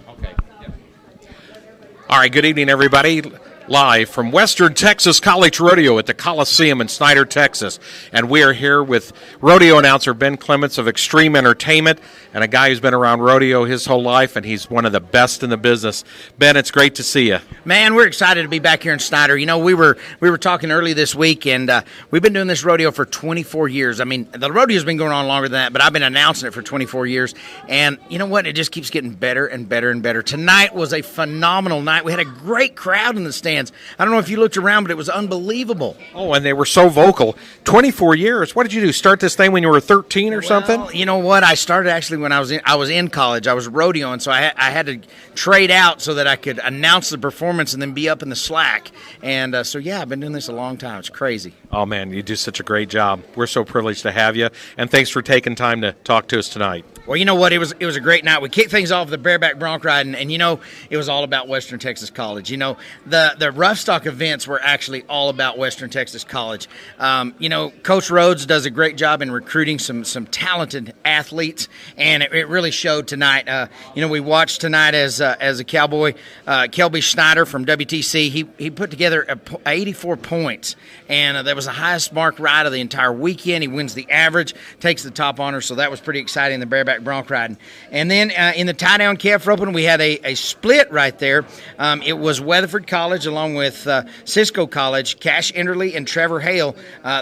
Okay. Yep. All right, good evening, everybody. Live from Western Texas College Rodeo at the Coliseum in Snyder, Texas. And we are here with rodeo announcer Ben Clements of Extreme Entertainment, and a guy who's been around rodeo his whole life, and he's one of the best in the business. Ben, it's great to see you. Man, we're excited to be back here in Snyder. You know, we were talking early this week, and we've been doing this rodeo for 24 years. I mean, the rodeo's been going on longer than that, but I've been announcing it for 24 years. And you know what? It just keeps getting better and better and better. Tonight was a phenomenal night. We had a great crowd in the stands. I don't know if you looked around, but it was unbelievable. Oh, and they were so vocal. 24 years. What did you do? Start this thing when you were 13 or something? You know what? I started actually when I was in college. I was rodeoing, so I had to trade out so that I could announce the performance and then be up in the slack. And so, yeah, I've been doing this a long time. It's crazy. Oh, man, you do such a great job. We're so privileged to have you, and thanks for taking time to talk to us tonight. Well, you know what? It was a great night. We kicked things off with the Bareback bronc ride, and you know, it was all about Western Texas College. You know, the rough stock events were actually all about Western Texas College. You know, Coach Rhodes does a great job in recruiting some talented athletes, and it really showed tonight. You know, we watched tonight as a cowboy, Kelby Snyder from WTC. He put together 84 points, and that was was the highest mark ride of the entire weekend. He wins the average, takes the top honor, so that was pretty exciting, the bareback bronc riding. And then in the tie-down calf roping, we had a split right there. It was Weatherford College along with Cisco College, Cash Enderley and Trevor Hale.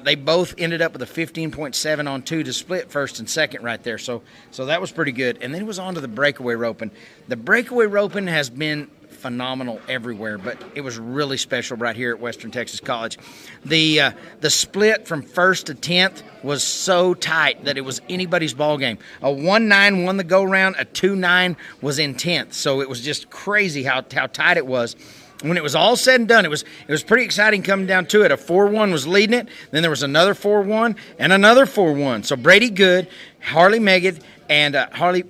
They both ended up with a 15.7 on 2 to split first and second right there. So that was pretty good. And then it was on to the breakaway roping. The breakaway roping has been phenomenal everywhere, but it was really special right here at Western Texas College. The split from 1st to 10th was so tight that it was anybody's ball game. A 1-9 won the go-round, a 2-9 was in 10th, so it was just crazy how tight it was. When it was all said and done, it was pretty exciting coming down to it. A 4-1 was leading it, then there was another 4-1 and another 4-1. So Brady Good, Harley Meggett, and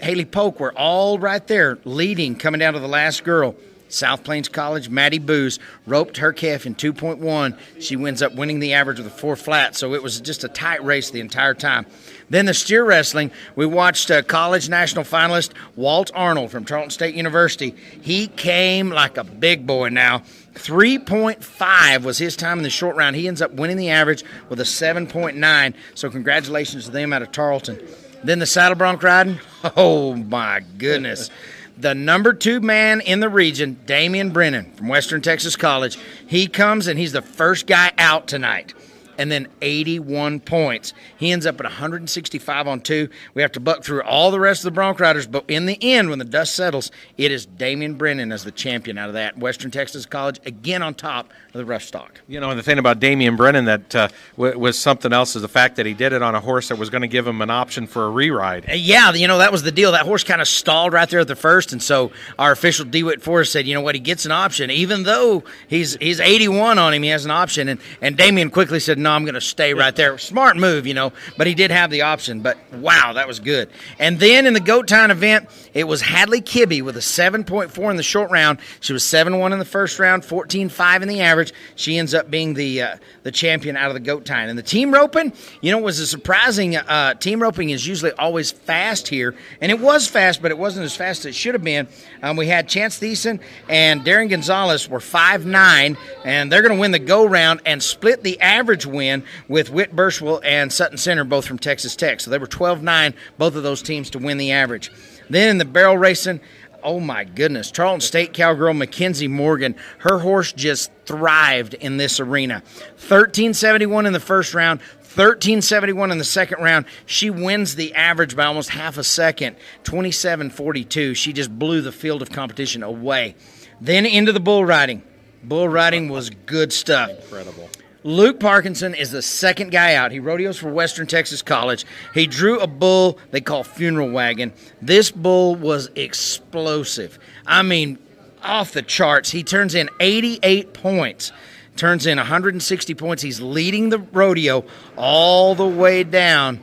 Haley Polk were all right there leading coming down to the last girl. South Plains College, Maddie Booz, roped her calf in 2.1. She ends up winning the average with a 4 flat, so it was just a tight race the entire time. Then the steer wrestling, we watched college national finalist Walt Arnold from Tarleton State University. He came like a big boy now. 3.5 was his time in the short round. He ends up winning the average with a 7.9, so congratulations to them out of Tarleton. Then the saddle bronc riding, oh my goodness. The number 2 man in the region, Damian Brennan from Western Texas College, he comes and he's the first guy out tonight. And then 81 points. He ends up at 165 on 2. We have to buck through all the rest of the bronc riders, but in the end, when the dust settles, it is Damian Brennan as the champion out of that. Western Texas College, again on top of the rough stock. You know, and the thing about Damian Brennan that was something else is the fact that he did it on a horse that was going to give him an option for a re-ride. Yeah, you know, that was the deal. That horse kind of stalled right there at the first, and so our official DeWitt Forrest said, you know what, he gets an option. Even though he's 81 on him, he has an option, and Damian quickly said, no, I'm going to stay right there. Smart move, you know, but he did have the option. But, wow, that was good. And then in the Goat Town event, it was Hadley Kibbe with a 7.4 in the short round. She was 7-1 in the first round, 14.5 in the average. She ends up being the champion out of the Goat Town. And the team roping, you know, was a surprising team roping is usually always fast here. And it was fast, but it wasn't as fast as it should have been. We had Chance Thiessen and Darren Gonzalez were 5-9, and they're going to win the go-round and split the average win with Whit Birchwell and Sutton Center, both from Texas Tech. So they were 12-9, both of those teams to win the average. Then in the barrel racing, oh my goodness, Tarleton State cowgirl Mackenzie Morgan, her horse just thrived in this arena. 13.71 in the first round, 13.71 in the second round. She wins the average by almost half a second, 27.42. She just blew the field of competition away. Then into the bull riding. Bull riding was good stuff. Incredible. Luke Parkinson is the second guy out. He rodeos for Western Texas College. He drew a bull they call Funeral Wagon. This bull was explosive. I mean, off the charts. He turns in 88 points. Turns in 160 points. He's leading the rodeo all the way down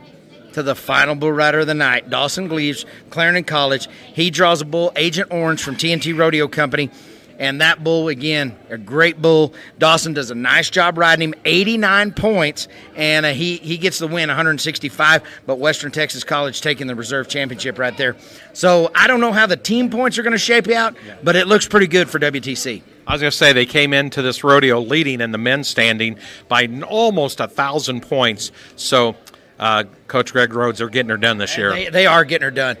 to the final bull rider of the night, Dawson Gleaves, Clarendon College. He draws a bull, Agent Orange from TNT Rodeo Company. And that bull, again, a great bull. Dawson does a nice job riding him, 89 points, and he gets the win, 165, but Western Texas College taking the reserve championship right there. So I don't know how the team points are going to shape out, but it looks pretty good for WTC. I was going to say they came into this rodeo leading in the men's standing by almost 1,000 points. So Coach Greg Rhodes, they're getting her done this year. They are getting her done.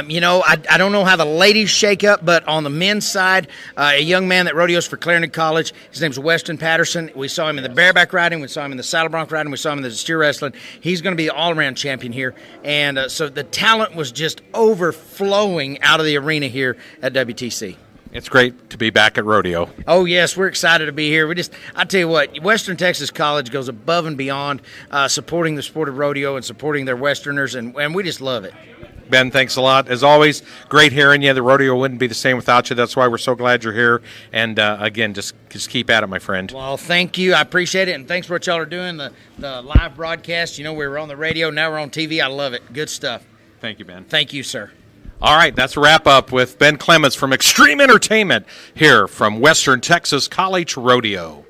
You know, I don't know how the ladies shake up, but on the men's side, a young man that rodeos for Clarendon College, his name's Weston Patterson. We saw him in the bareback riding. We saw him in the saddle bronc riding. We saw him in the steer wrestling. He's going to be the all-around champion here. And so the talent was just overflowing out of the arena here at WTC. It's great to be back at rodeo. Oh, yes, we're excited to be here. I tell you what, Western Texas College goes above and beyond supporting the sport of rodeo and supporting their Westerners, and we just love it. Ben, thanks a lot. As always, great hearing you. The rodeo wouldn't be the same without you. That's why we're so glad you're here. And, again, just keep at it, my friend. Well, thank you. I appreciate it, and thanks for what y'all are doing, the live broadcast. You know, we were on the radio. Now we're on TV. I love it. Good stuff. Thank you, Ben. Thank you, sir. All right, that's a wrap-up with Ben Clements from Extreme Entertainment here from Western Texas College Rodeo.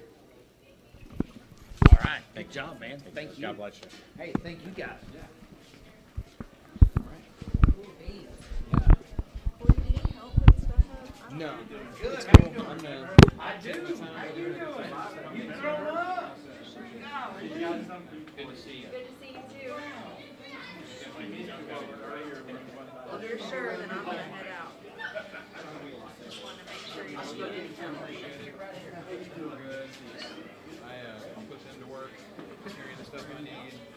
All right. Good job, man. Thank you. God bless you. Hey, thank you, guys. No. Good. I do. How you doing? You grown up. you're sure, then I'm gonna head out. Just wanted to make sure you see it. Good. I put them to work, carrying the stuff I need.